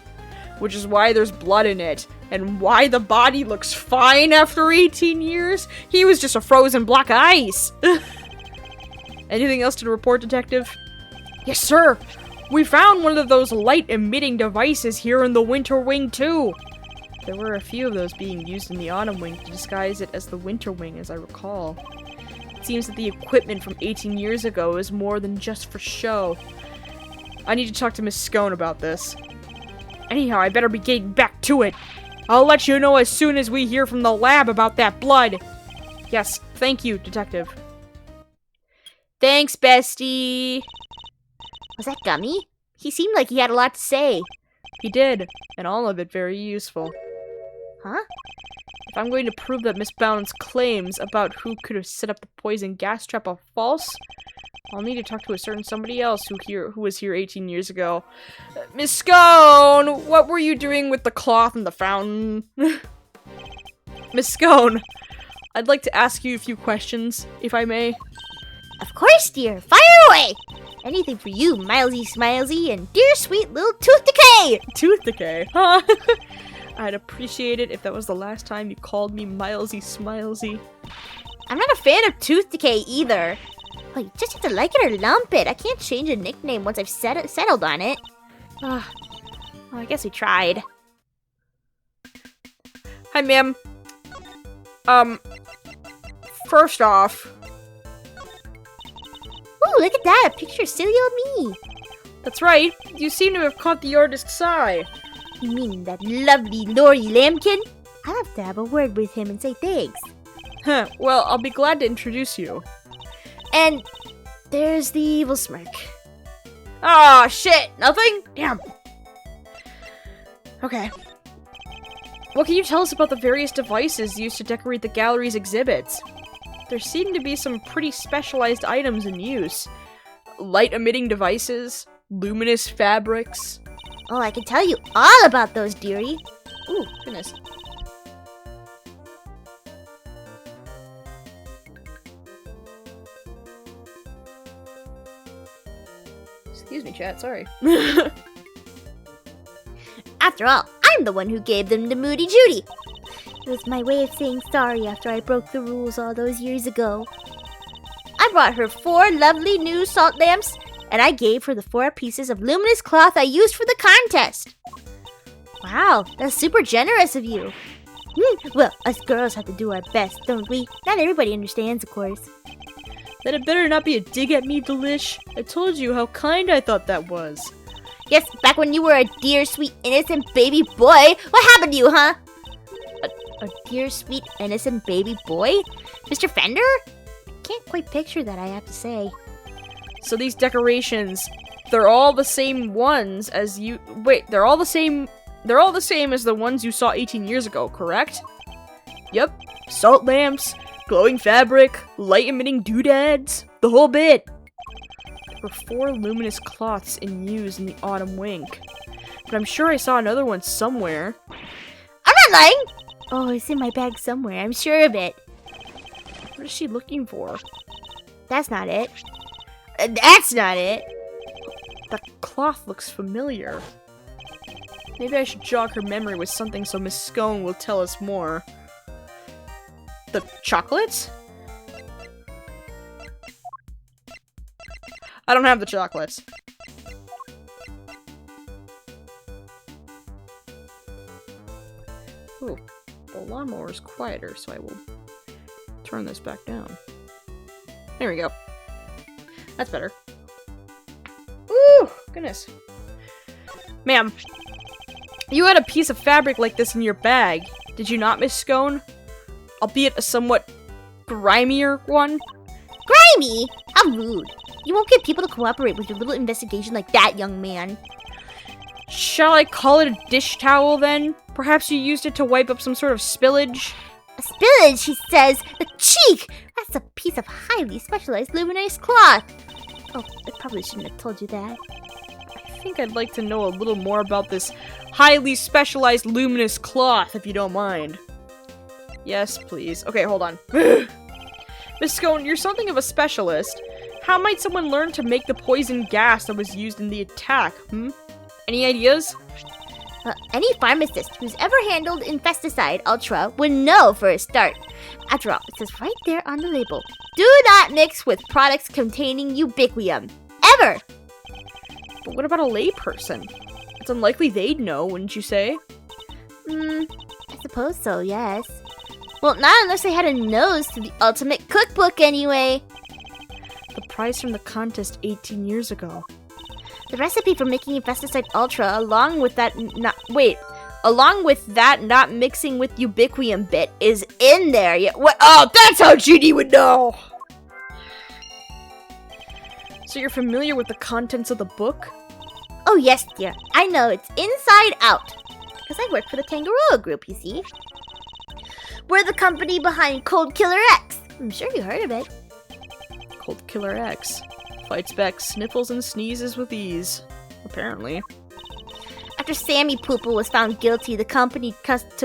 Which is why there's blood in it. And why the body looks fine after 18 years? He was just a frozen block of ice. Anything else to report, Detective? Yes, sir. We found one of those light-emitting devices here in the Winter Wing, too. There were a few of those being used in the Autumn Wing to disguise it as the Winter Wing, as I recall. It seems that the equipment from 18 years ago is more than just for show. I need to talk to Miss Scone about this. Anyhow, I better be getting back to it. I'll let you know as soon as we hear from the lab about that blood. Yes, thank you, Detective. Thanks, bestie. Was that Gummy? He seemed like he had a lot to say. He did, and all of it very useful. Huh? If I'm going to prove that Miss Bound's claims about who could have set up the poison gas trap are false, I'll need to talk to a certain somebody else who was here 18 years ago. Miss Scone, what were you doing with the cloth in the fountain? Miss Scone, I'd like to ask you a few questions, if I may. Of course, dear. Fire away! Anything for you, Milesy Smilesy, and dear sweet little Tooth Decay! Tooth Decay, huh? I'd appreciate it if that was the last time you called me Milesy Smilesy. I'm not a fan of Tooth Decay either. Well, you just have to like it or lump it. I can't change a nickname once I've settled on it. Well, I guess we tried. Hi, ma'am. First off... Ooh, look at that! A picture of silly old me! That's right. You seem to have caught the artist's eye. You mean that lovely Lori Lambkin? I'll have to have a word with him and say thanks. Huh, well, I'll be glad to introduce you. And there's the evil smirk. Ah, shit! Nothing? Damn. Okay. What can you tell us about the various devices used to decorate the gallery's exhibits? There seem to be some pretty specialized items in use. Light-emitting devices, luminous fabrics. Oh, I can tell you all about those, dearie. Ooh, goodness. Excuse me, chat, sorry. After all, I'm the one who gave them to Moody Judy. It was my way of saying sorry after I broke the rules all those years ago. I brought her 4 lovely new salt lamps, and I gave her the 4 pieces of luminous cloth I used for the contest. Wow, that's super generous of you. Well, us girls have to do our best, don't we? Not everybody understands, of course. Then it better not be a dig at me, Delish. I told you how kind I thought that was. Yes, back when you were a dear, sweet, innocent baby boy. What happened to you, huh? A dear, sweet, innocent baby boy? Mr. Fender? Can't quite picture that, I have to say. So these decorations, they're all the same ones as you... Wait, they're all the same as the ones you saw 18 years ago, correct? Yep. Salt lamps, glowing fabric, light-emitting doodads, the whole bit. There were 4 luminous cloths in use in the autumn wink, but I'm sure I saw another one somewhere. I'm not lying! Oh, it's in my bag somewhere, I'm sure of it. What is she looking for? That's not it. That's not it. That cloth looks familiar. Maybe I should jog her memory with something so Miss Scone will tell us more. The chocolates? I don't have the chocolates. Ooh, the lawnmower is quieter, so I will turn this back down. There we go. That's better. Ooh, goodness. Ma'am, you had a piece of fabric like this in your bag, did you not, Miss Scone? Albeit a somewhat grimier one? Grimy? How rude. You won't get people to cooperate with your little investigation like that, young man. Shall I call it a dish towel, then? Perhaps you used it to wipe up some sort of spillage? A spillage, he says. The cheek! That's a piece of highly specialized luminous cloth. Oh, I probably shouldn't have told you that. I think I'd like to know a little more about this highly specialized luminous cloth, if you don't mind. Yes, please. Okay, hold on. Miss Scone, you're something of a specialist. How might someone learn to make the poison gas that was used in the attack, Any ideas? Any pharmacist who's ever handled Infesticide Ultra would know for a start. After all, it says right there on the label, do not mix with products containing ubiquium. Ever! But what about a layperson? It's unlikely they'd know, wouldn't you say? I suppose so, yes. Well, not unless they had a nose to the ultimate cookbook anyway. The prize from the contest 18 years ago. The recipe for making Infesticide Ultra, along with that not mixing with ubiquium bit, is in there. Yeah, what? Oh, that's how Ginny would know! So you're familiar with the contents of the book? Oh yes, dear. I know it's inside out. Because I work for the Tangaroa Group, you see. We're the company behind Cold Killer X. I'm sure you heard of it. Cold Killer X. Fights back sniffles and sneezes with ease. Apparently. After Sammy Poople was found guilty, the company took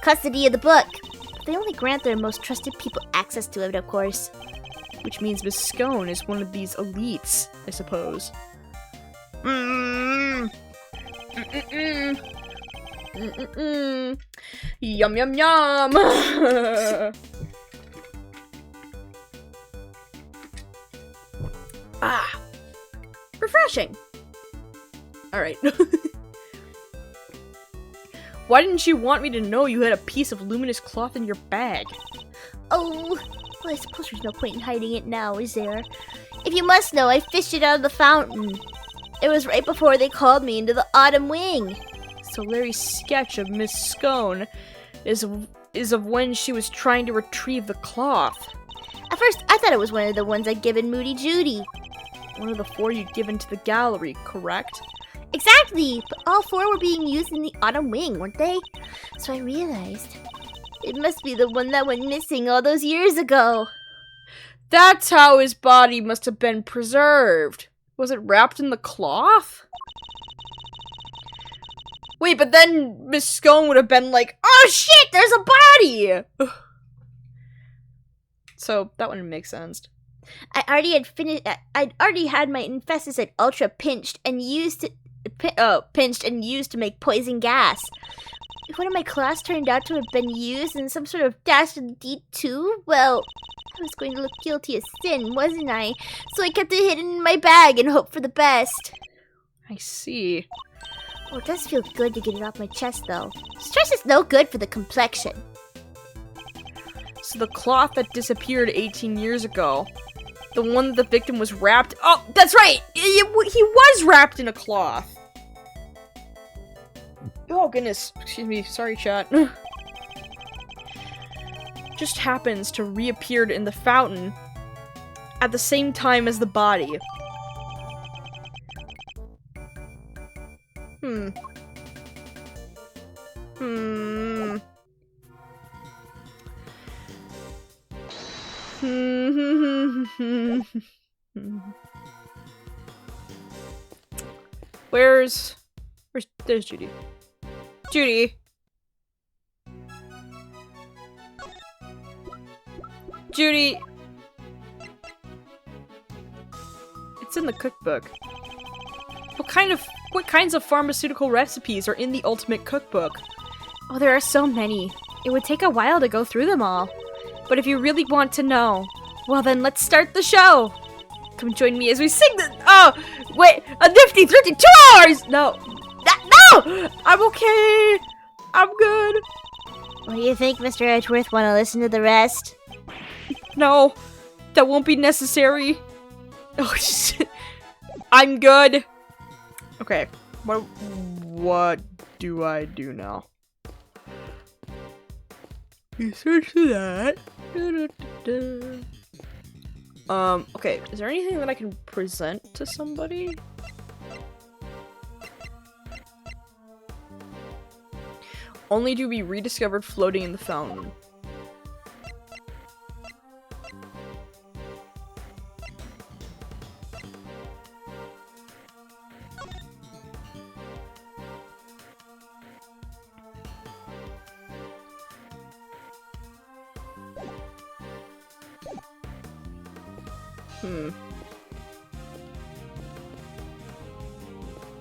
custody of the book. But they only grant their most trusted people access to it, of course. Which means Miss Scone is one of these elites, I suppose. Yum yum yum! Ah! Refreshing! Alright. Why didn't you want me to know you had a piece of luminous cloth in your bag? Oh, well, I suppose there's no point in hiding it now, is there? If you must know, I fished it out of the fountain. It was right before they called me into the autumn wing. So Larry's sketch of Miss Scone is of when she was trying to retrieve the cloth. At first, I thought it was one of the ones I'd given Moody Judy. One of the 4 you'd given to the gallery, correct? Exactly! But all 4 were being used in the autumn wing, weren't they? So I realized it must be the one that went missing all those years ago. That's how his body must have been preserved. Was it wrapped in the cloth? Wait, but then Miss Scone would have been like, oh shit, there's a body! So that wouldn't make sense. I'd already had my Infesticide Ultra pinched and used to make poison gas. If one of my cloths turned out to have been used in some sort of dastardly deed too, well, I was going to look guilty of sin, wasn't I? So I kept it hidden in my bag and hoped for the best. I see. Oh, it does feel good to get it off my chest, though. Stress is no good for the complexion. So the cloth that disappeared 18 years ago, the one that the victim was wrapped... Oh, that's right! He was wrapped in a cloth! Oh, goodness. Excuse me. Sorry, chat. Just happens to reappeared in the fountain at the same time as the body. There's Judy. Judy. Judy. It's in the cookbook. What kinds of pharmaceutical recipes are in the ultimate cookbook? Oh, there are so many. It would take a while to go through them all. But if you really want to know, well then let's start the show. Come join me as we sing the— oh, wait, a nifty 32 hours! No, no! I'm okay. I'm good. What do you think, Mr. Edgeworth? Want to listen to the rest? No, that won't be necessary. Oh, shit. I'm good. Okay, what do I do now? Research that. Okay, is there anything that I can present to somebody? Only to be rediscovered floating in the fountain.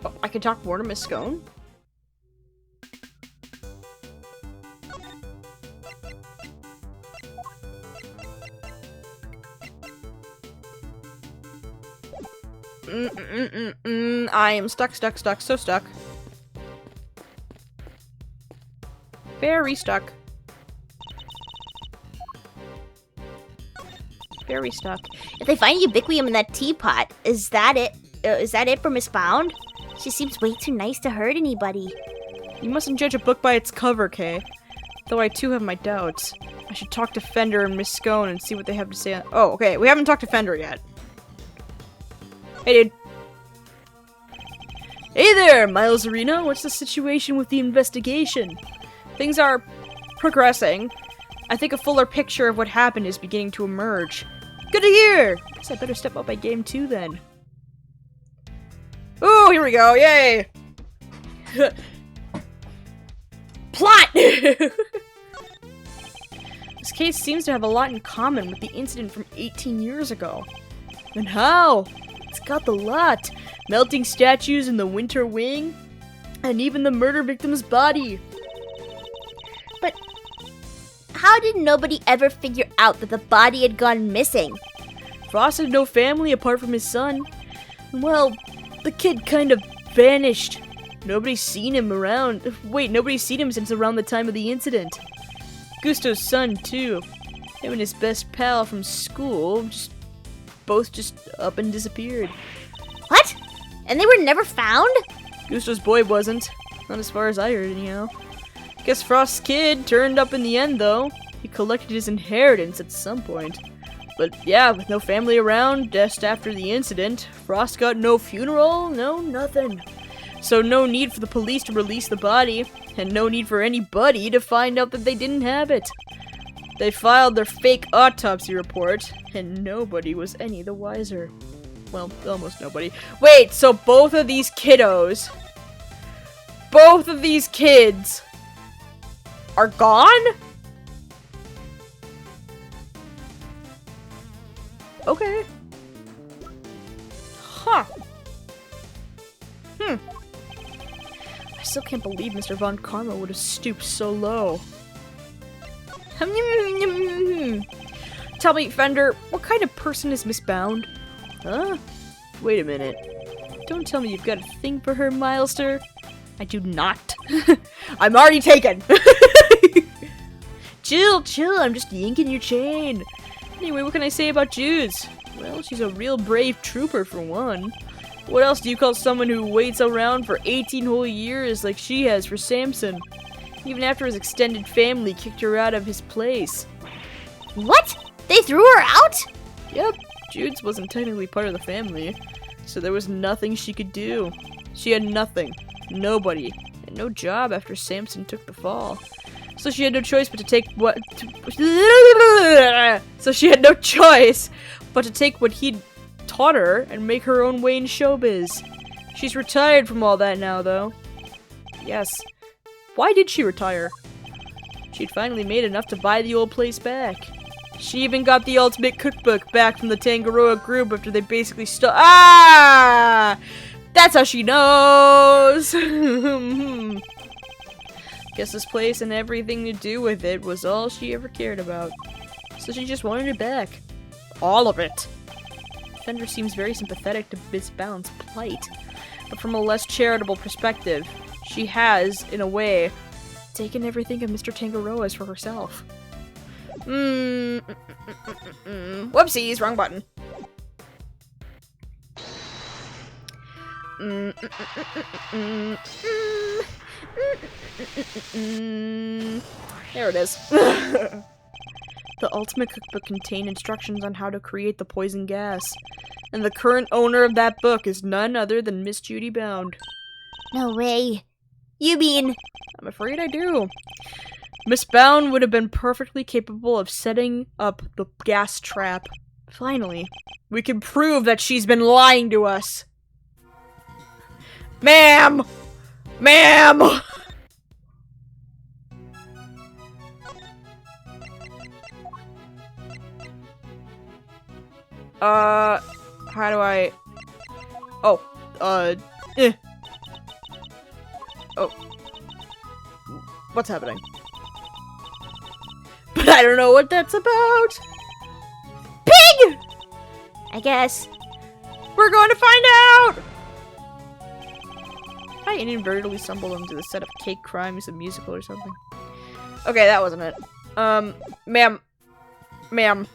Oh, I can talk more to Miss Scone? I am stuck, so stuck. Very stuck. Very stuck. If they find Ubiquium in that teapot, is that it? Is that it for Miss Bound? She seems way too nice to hurt anybody. You mustn't judge a book by its cover, Kay. Though I too have my doubts. I should talk to Fender and Miss Scone and see what they have to say on— oh, okay, we haven't talked to Fender yet. Hey, dude. Hey there, Miles Arena. What's the situation with the investigation? Things are progressing. I think a fuller picture of what happened is beginning to emerge. Good to hear! Guess I better step up my game too then. Ooh, here we go, yay! Plot! This case seems to have a lot in common with the incident from 18 years ago. And how? It's got the lot. Melting statues in the winter wing, and even the murder victim's body. But how did nobody ever figure out that the body had gone missing? Frost had no family apart from his son. Well, the kid kind of vanished. Nobody's seen him around. Wait, nobody's seen him since around the time of the incident. Gusto's son, too. Him and his best pal from school both just up and disappeared. What? And they were never found? Gusto's boy wasn't. Not as far as I heard, anyhow. Guess Frost's kid turned up in the end, though. He collected his inheritance at some point. But yeah, with no family around, just after the incident, Frost got no funeral, no nothing. So no need for the police to release the body, and no need for anybody to find out that they didn't have it. They filed their fake autopsy report, and nobody was any the wiser. Well, almost nobody. Wait, so both of these kids are gone? Okay. Huh. I still can't believe Mr. Von Karma would have stooped so low. Tell me, Fender, what kind of person is Miss Bound? Huh? Wait a minute. Don't tell me you've got a thing for her, Milester. I do not. I'm already taken! Chill, I'm just yanking your chain. Anyway, what can I say about Judes? Well, she's a real brave trooper for one. What else do you call someone who waits around for 18 whole years like she has for Samson? Even after his extended family kicked her out of his place. What? They threw her out? Yep, Judes wasn't technically part of the family, so there was nothing she could do. She had nothing, nobody, and no job after Samson took the fall. So she had no choice but to take what... So she had no choice but to take what he'd taught her and make her own way in showbiz. She's retired from all that now, though. Yes. Why did she retire? She'd finally made enough to buy the old place back. She even got the ultimate cookbook back from the Tangaroa group after they basically Ah! That's how she knows! Guess this place and everything to do with it was all she ever cared about. So she just wanted it back. All of it. Fender seems very sympathetic to Miss Bound's plight. But from a less charitable perspective, she has, in a way, taken everything of Mr. Tangaroa's for herself. Whoopsies, wrong button. There it is. The ultimate cookbook contained instructions on how to create the poison gas. And the current owner of that book is none other than Miss Judy Bound. No way. You mean... I'm afraid I do. Miss Bound would have been perfectly capable of setting up the gas trap. Finally, we can prove that she's been lying to us. Ma'am! Ma'am! How do I... Oh, Oh. What's happening? But I don't know what that's about! Pig! I guess. We're going to find out! I inadvertently stumbled into the set of Cake Crimes, a musical or something. Okay, that wasn't it. Ma'am. Ma'am.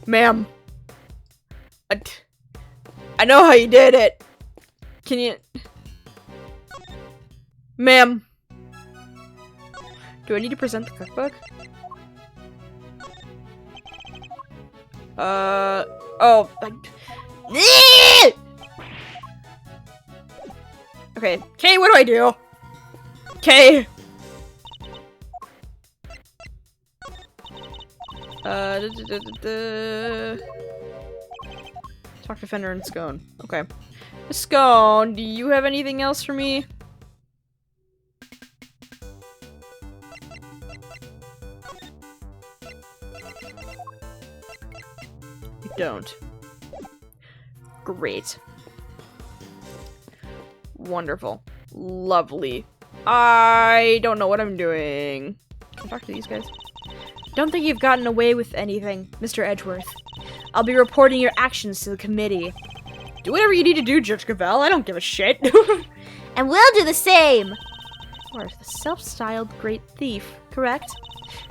Ma'am. I know how you did it. Can you... Ma'am. Do I need to present the cookbook? Oh. Okay. Kay, what do I do? Kay. Talk to Fender and Scone. Okay. Scone, do you have anything else for me? You don't. Great. Wonderful. Lovely. I don't know what I'm doing. Can I talk to these guys? Don't think you've gotten away with anything, Mr. Edgeworth. I'll be reporting your actions to the committee. Do whatever you need to do, Judge Cavell. I don't give a shit. And we'll do the same! Of course, the self-styled great thief, correct?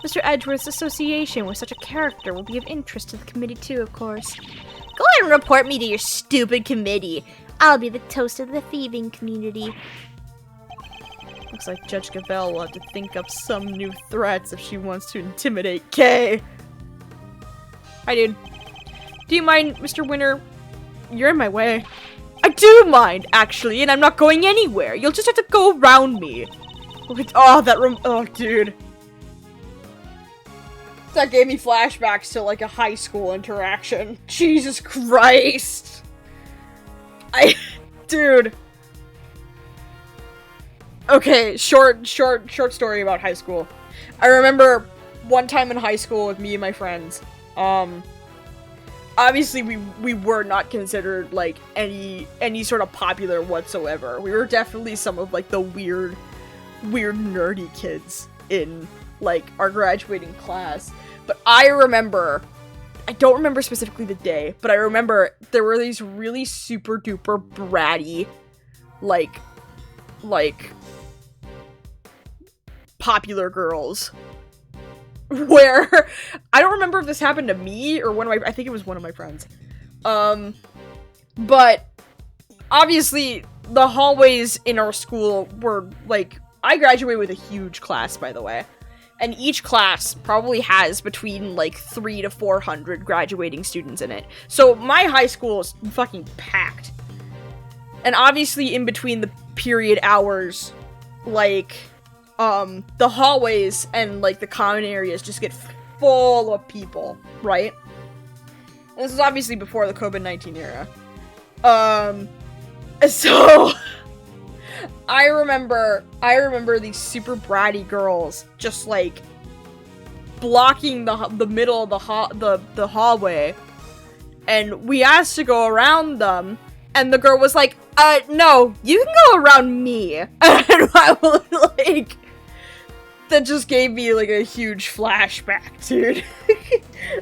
Mr. Edgeworth's association with such a character will be of interest to the committee too, of course. Go ahead and report me to your stupid committee. I'll be the toast of the thieving community. Looks like Judge Cavell will have to think up some new threats if she wants to intimidate Kay. Hi, dude. Do you mind, Mr. Winter? You're in my way. I do mind, actually, and I'm not going anywhere. You'll just have to go around me. Oh, dude. That gave me flashbacks to, like, a high school interaction. Jesus Christ. Dude. Okay, short story about high school. I remember one time in high school with me and my friends. Obviously we were not considered, like, any sort of popular whatsoever. We were definitely some of, like, the weird nerdy kids in, like, our graduating class. But I don't remember specifically the day, but I remember there were these really super duper bratty, like, popular girls. Where, I don't remember if this happened to me or I think it was one of my friends. But, obviously, the hallways in our school were, like, I graduated with a huge class, by the way. And each class probably has between, like, 300 to 400 graduating students in it. So, my high school is fucking packed. And obviously, in between the period hours, like, the hallways and, like, the common areas just get full of people, right? And this is obviously before the COVID-19 era. So I remember these super bratty girls just, like, blocking the middle of the hallway, and we asked to go around them, and the girl was like, no, you can go around me. And I was like, that just gave me, like, a huge flashback, dude.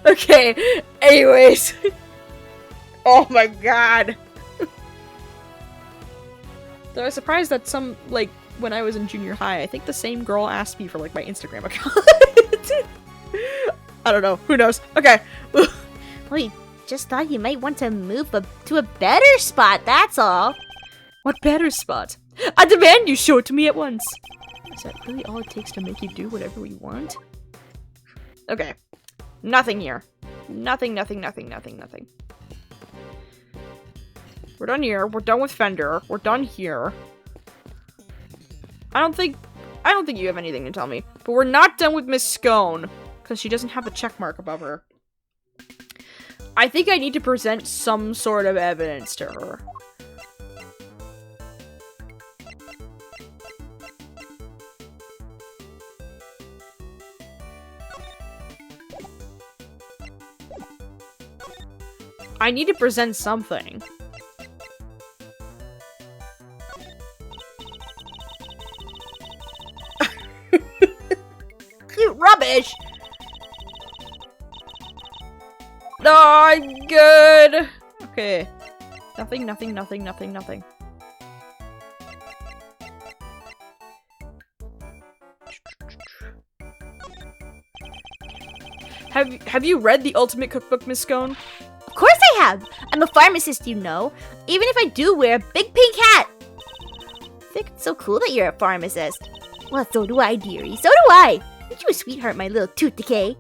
Okay, anyways. Oh my god. So I was surprised that like, when I was in junior high, I think the same girl asked me for, like, my Instagram account. I don't know. Who knows? Okay. Well, you just thought you might want to move to a better spot, that's all. What better spot? I demand you show it to me at once. Is that really all it takes to make you do whatever we want? Okay. Nothing here. Nothing. We're done here. We're done with Fender. We're done here. I don't think you have anything to tell me. But we're not done with Miss Scone, because she doesn't have a check mark above her. I think I need to present some sort of evidence to her. I need to present something. Cute rubbish! No, good. Okay. Nothing. Have you read the Ultimate Cookbook, Miss Scone? Of course I have! I'm a pharmacist, you know. Even if I do wear a big pink hat. I think it's so cool that you're a pharmacist. Well, so do I, dearie. So do I! Aren't you a sweetheart, my little tooth decay?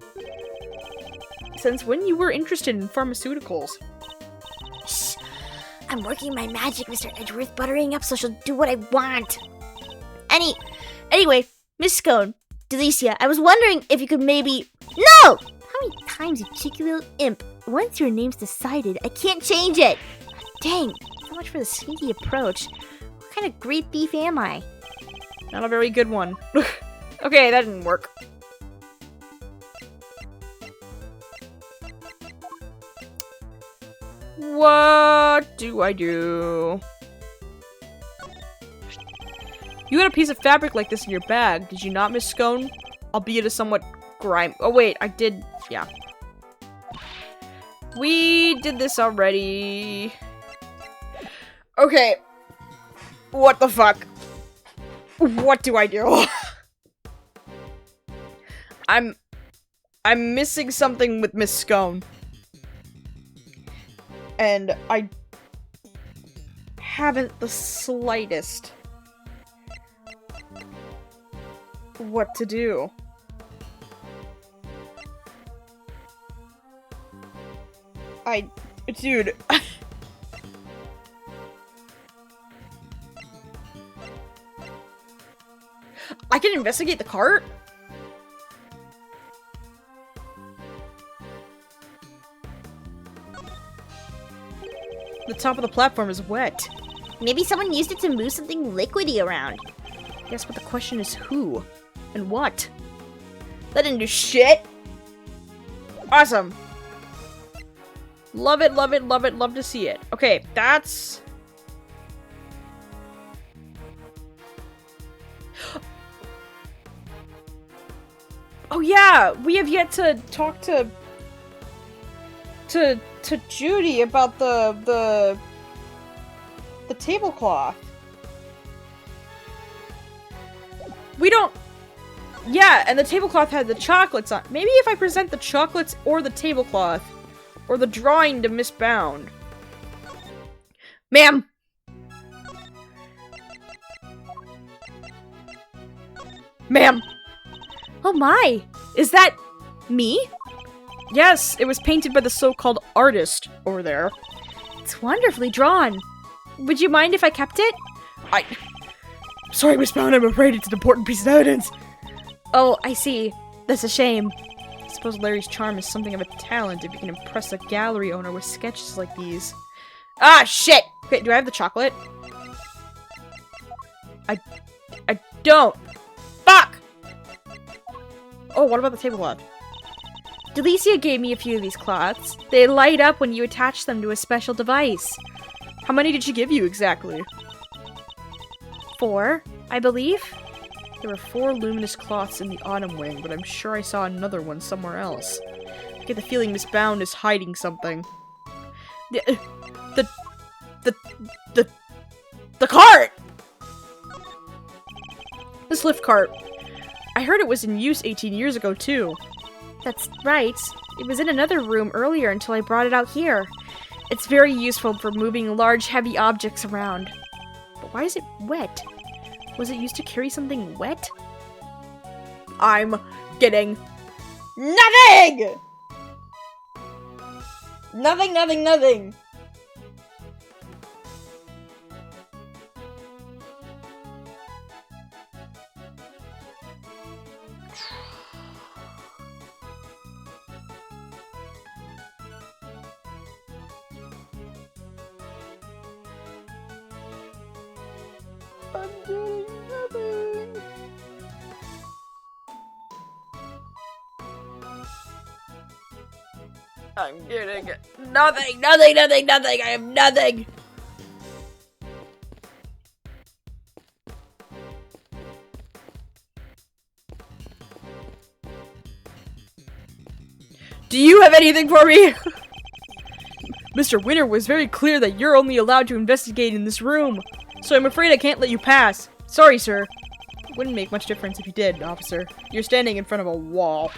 Since when you were interested in pharmaceuticals? Shh! I'm working my magic, Mr. Edgeworth, buttering up so she'll do what I want. Anyway, Miss Scone, Delicia, I was wondering if you could maybe... No! How many times, you cheeky little imp? Once your name's decided, I can't change it! Dang, so much for the sneaky approach. What kind of great thief am I? Not a very good one. Okay, that didn't work. What do I do? You had a piece of fabric like this in your bag, did you not, Miss Scone? Albeit a somewhat grime. Oh wait, I did. Yeah. We did this already. Okay. What the fuck? What do I do? I'm missing something with Miss Scone. And I haven't the slightest what to do. Dude. I can investigate the cart? The top of the platform is wet. Maybe someone used it to move something liquidy around. Yes, but the question is who? And what? That didn't do shit! Awesome! Love it, love it, love it, love to see it. Okay, that's... Oh yeah! We have yet to talk to Judy about the tablecloth. We don't... Yeah, and the tablecloth had the chocolates on. Maybe if I present the chocolates or the tablecloth, or the drawing to Miss Bound. Ma'am! Ma'am! Oh my! Is that me? Yes, it was painted by the so-called artist over there. It's wonderfully drawn. Would you mind if I kept it? Sorry, Miss Bound, I'm afraid it's an important piece of evidence. Oh, I see. That's a shame. I suppose Larry's charm is something of a talent if he can impress a gallery owner with sketches like these. Ah, shit! Okay, do I have the chocolate? I don't! Fuck! Oh, what about the tablecloth? Delicia gave me a few of these cloths. They light up when you attach them to a special device. How many did she give you exactly? 4, I believe. There were 4 luminous cloths in the autumn wing, but I'm sure I saw another one somewhere else. I get the feeling Miss Bound is hiding something. The cart! This lift cart. I heard it was in use 18 years ago, too. That's right. It was in another room earlier until I brought it out here. It's very useful for moving large, heavy objects around. But why is it wet? Was it used to carry something wet? I'm getting nothing! Nothing. I'm getting nothing. I'm getting nothing. I have nothing. Do you have anything for me? Mr. Winter was very clear that you're only allowed to investigate in this room, so I'm afraid I can't let you pass. Sorry, sir. It wouldn't make much difference if you did, officer. You're standing in front of a wall.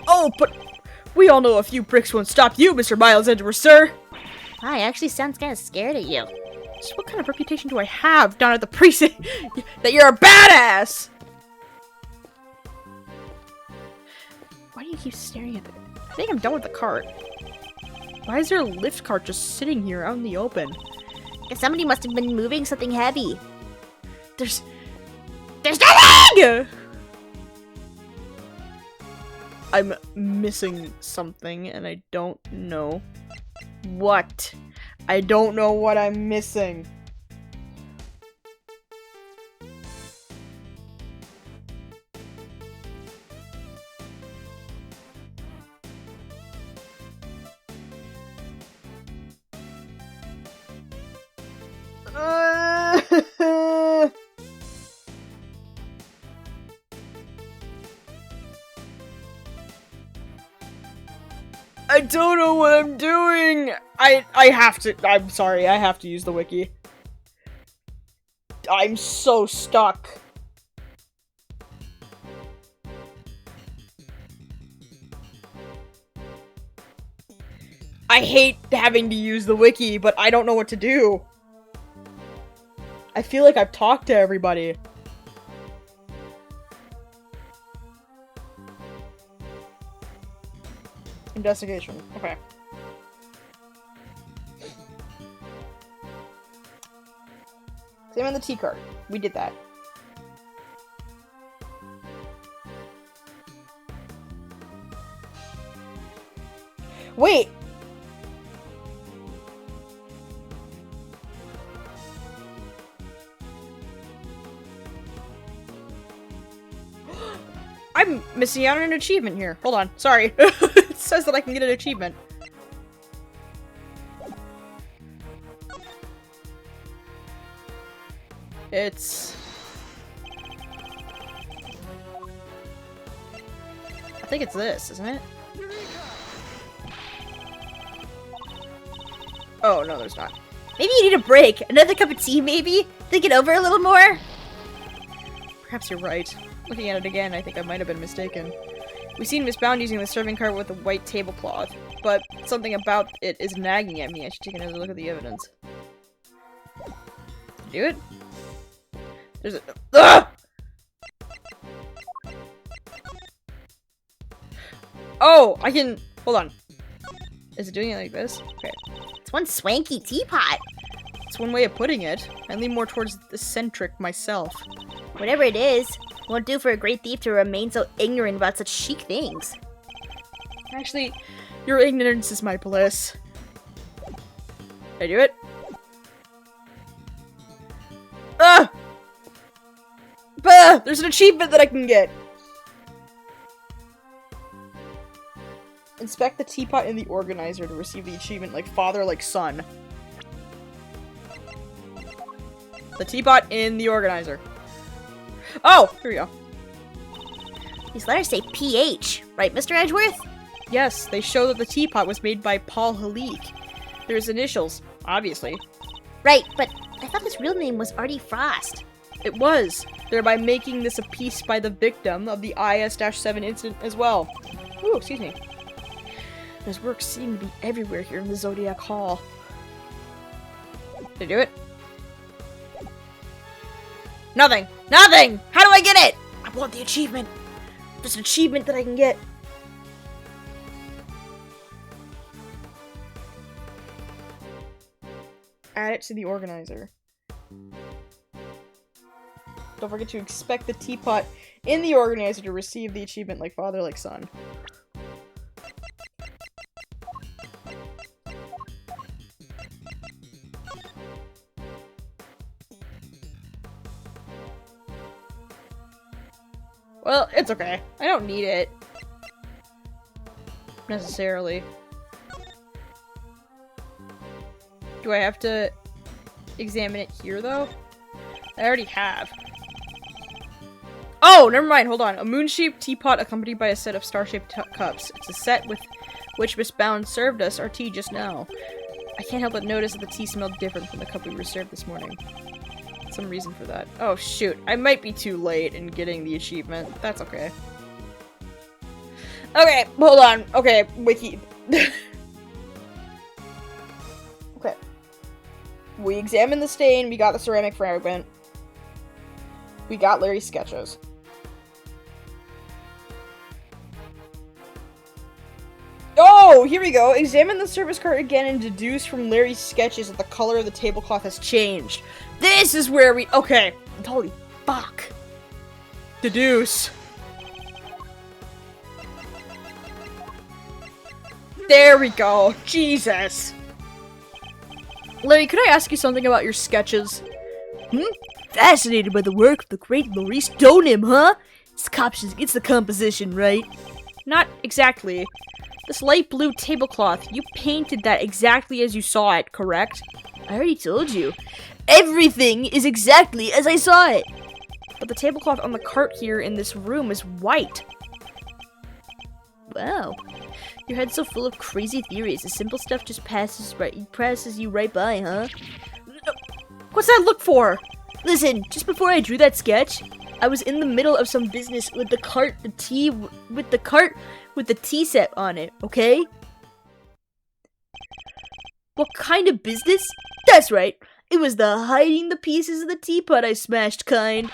Oh, but we all know a few bricks won't stop you, Mr. Miles Edgeworth, sir. I actually sounds kind of scared of you. So what kind of reputation do I have down at the precinct? That you're a badass! Why do you keep staring at it? I think I'm done with the cart. Why is there a lift cart just sitting here out in the open? Guess somebody must have been moving something heavy. There's nothing! I'm missing something and I don't know what. I don't know what I'm missing. I don't know what I'm doing. I'm sorry, I have to use the wiki. I'm so stuck. I hate having to use the wiki, but I don't know what to do. I feel like I've talked to everybody. Investigation. Okay. Examine the T card. We did that. Wait! I'm missing out on an achievement here. Hold on. Sorry. It says that I can get an achievement. It's... I think it's this, isn't it? Oh, no, there's not. Maybe you need a break. Another cup of tea, maybe? Think it over a little more? Perhaps you're right. Looking at it again, I think I might have been mistaken. We've seen Miss Bound using the serving cart with a white tablecloth, but something about it is nagging at me. I should take another look at the evidence. Do it? There's a... Ah! Oh, I can... Hold on. Is it doing it like this? Okay. It's one swanky teapot. That's one way of putting it. I lean more towards eccentric myself. Whatever it is, won't do for a great thief to remain so ignorant about such chic things. Actually, your ignorance is my bliss. Did I do it? Ah! Bah! There's an achievement that I can get! Inspect the teapot in the organizer to receive the achievement like father, like son. The teapot in the organizer. Oh! Here we go. These letters say PH, right, Mr. Edgeworth? Yes, they show that the teapot was made by Paul Halik. There's initials, obviously. Right, but I thought his real name was Artie Frost. It was, thereby making this a piece by the victim of the IS-7 incident as well. Ooh, excuse me. His work seemed to be everywhere here in the Zodiac Hall. Did I do it? Nothing! Nothing! How do I get it? I want the achievement. There's an achievement that I can get. Add it to the organizer. Don't forget to inspect the teapot in the organizer to receive the achievement like father, like son. Well, it's okay. I don't need it. Necessarily. Do I have to examine it here, though? I already have. Oh, never mind. Hold on. A moon-shaped teapot accompanied by a set of star-shaped cups. It's a set with which Miss Bound served us our tea just now. I can't help but notice that the tea smelled different from the cup we were served this morning. Some reason for that. Oh, shoot. I might be too late in getting the achievement. That's okay. Okay, hold on. Okay, wiki. Okay. We examined the stain, we got the ceramic fragment. We got Larry's sketches. Oh, here we go. Examine the service cart again and deduce from Larry's sketches that the color of the tablecloth has changed. This is where we- okay. Holy fuck. Deduce. There we go. Jesus. Larry, could I ask you something about your sketches? Fascinated by the work of the great Maurice Donim, huh? It's the composition, right? Not exactly. This light blue tablecloth, you painted that exactly as you saw it, correct? I already told you. Everything is exactly as I saw it. But the tablecloth on the cart here in this room is white. Wow. Your head's so full of crazy theories. The simple stuff just passes you right by, huh? What's that look for? Listen, just before I drew that sketch, I was in the middle of some business with the cart with the tea set on it, okay? What kind of business? That's right. It was the hiding the pieces of the teapot I smashed kind.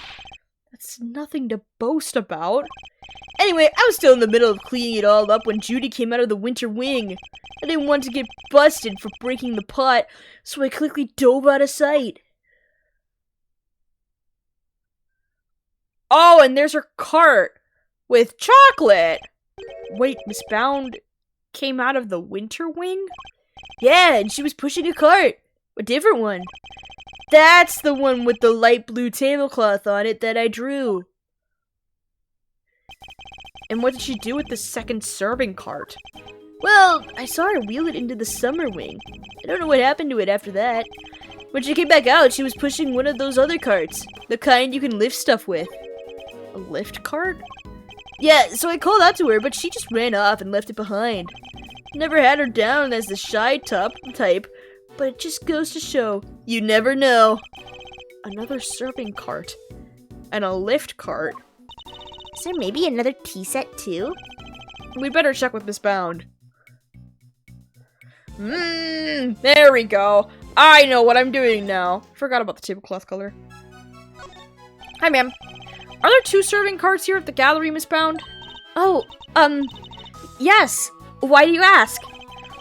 That's nothing to boast about. Anyway, I was still in the middle of cleaning it all up when Judy came out of the winter wing. I didn't want to get busted for breaking the pot, so I quickly dove out of sight. Oh, and there's her cart with chocolate. Wait, Miss Bound came out of the winter wing? Yeah, and she was pushing a cart. A different one. That's the one with the light blue tablecloth on it that I drew. And what did she do with the second serving cart? Well, I saw her wheel it into the summer wing. I don't know what happened to it after that. When she came back out, she was pushing one of those other carts. The kind you can lift stuff with. A lift cart? Yeah, so I called out to her, but she just ran off and left it behind. Never had her down as the shy type, but it just goes to show, you never know. Another serving cart. And a lift cart. Is there maybe another tea set too? We better check with Miss Bound. There we go. I know what I'm doing now. Forgot about the tablecloth color. Hi, ma'am. Are there 2 serving carts here at the gallery, Miss Bound? Oh, yes. Why do you ask?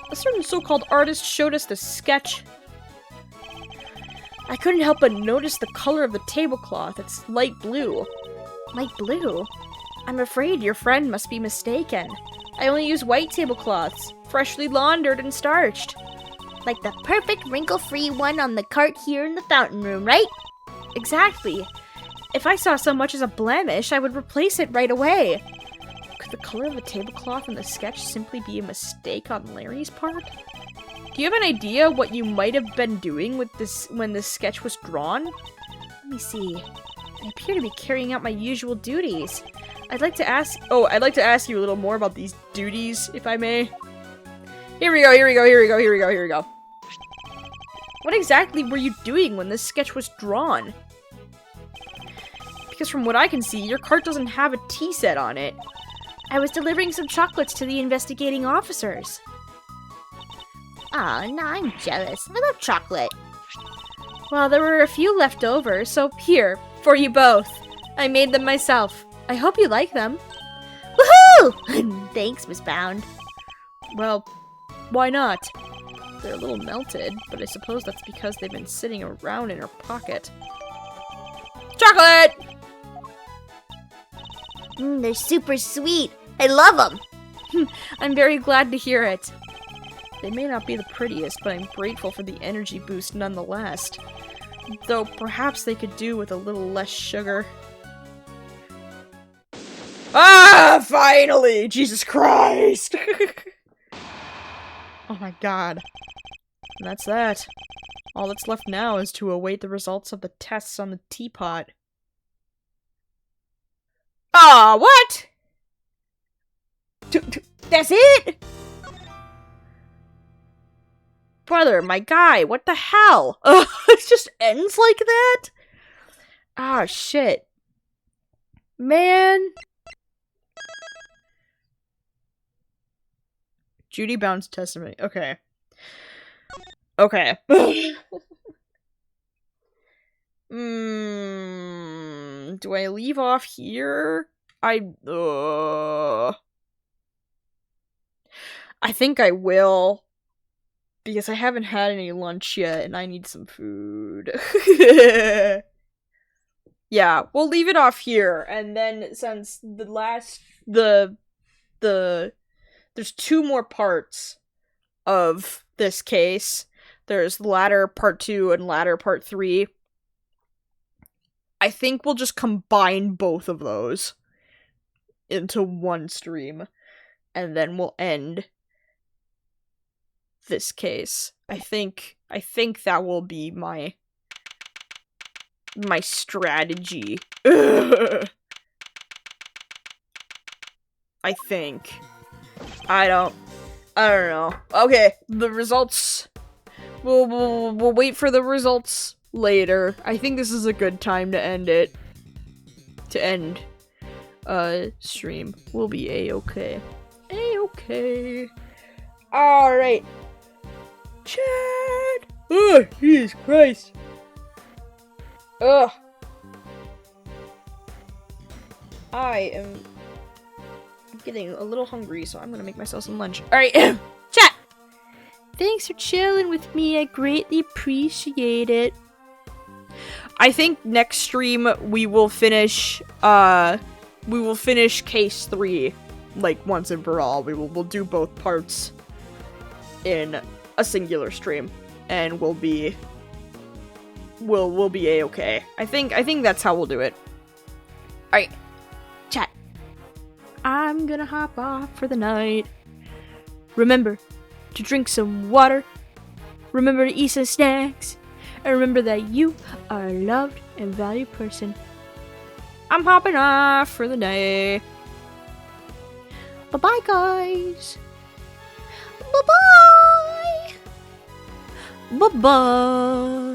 A certain so-called artist showed us the sketch. I couldn't help but notice the color of the tablecloth. It's light blue. Light blue? I'm afraid your friend must be mistaken. I only use white tablecloths, freshly laundered and starched. Like the perfect wrinkle-free one on the cart here in the fountain room, right? Exactly. If I saw so much as a blemish, I would replace it right away. Could the color of the tablecloth in the sketch simply be a mistake on Larry's part? Do you have an idea what you might have been doing with this when this sketch was drawn? Let me see. I appear to be carrying out my usual duties. I'd like to ask you a little more about these duties, if I may. Here we go. What exactly were you doing when this sketch was drawn? Because from what I can see, your cart doesn't have a tea set on it. I was delivering some chocolates to the investigating officers. Aw, nah, I'm jealous. I love chocolate. Well, there were a few left over, so here, for you both. I made them myself. I hope you like them. Woohoo! Thanks, Miss Bound. Well, why not? They're a little melted, but I suppose that's because they've been sitting around in her pocket. Chocolate! They're super sweet. I love them. I'm very glad to hear it. They may not be the prettiest, but I'm grateful for the energy boost nonetheless. Though perhaps they could do with a little less sugar. Ah, finally! Jesus Christ! Oh my god. And that's that. All that's left now is to await the results of the tests on the teapot. Ah, what? That's it? Brother, my guy, what the hell? It just ends like that? Ah, shit. Man. Judy Bound's testimony. Okay. Okay. Do I leave off here? I think I will. Because I haven't had any lunch yet, and I need some food. Yeah, we'll leave it off here, and then since there's 2 more parts of this case. There's Ladder Part 2 and Ladder Part 3. I think we'll just combine both of those into one stream, and then we'll end this case. I think that will be my strategy. I think. I don't know. Okay, the results. We'll wait for the results later. I think this is a good time to end it. To end stream. We'll be A-okay. A-okay. Alright. Chad! Oh, Jesus Christ. Ugh. I am getting a little hungry, so I'm gonna make myself some lunch. Alright, chat! Thanks for chilling with me. I greatly appreciate it. I think next stream we will finish case 3 like once and for all. We'll do both parts in a singular stream, and we'll be A-okay. I think that's how we'll do it. Alright, chat. I'm gonna hop off for the night. Remember to drink some water. Remember to eat some snacks. And remember that you are a loved and valued person. I'm hopping off for the day. Bye-bye, guys. Bye-bye. Bye-bye.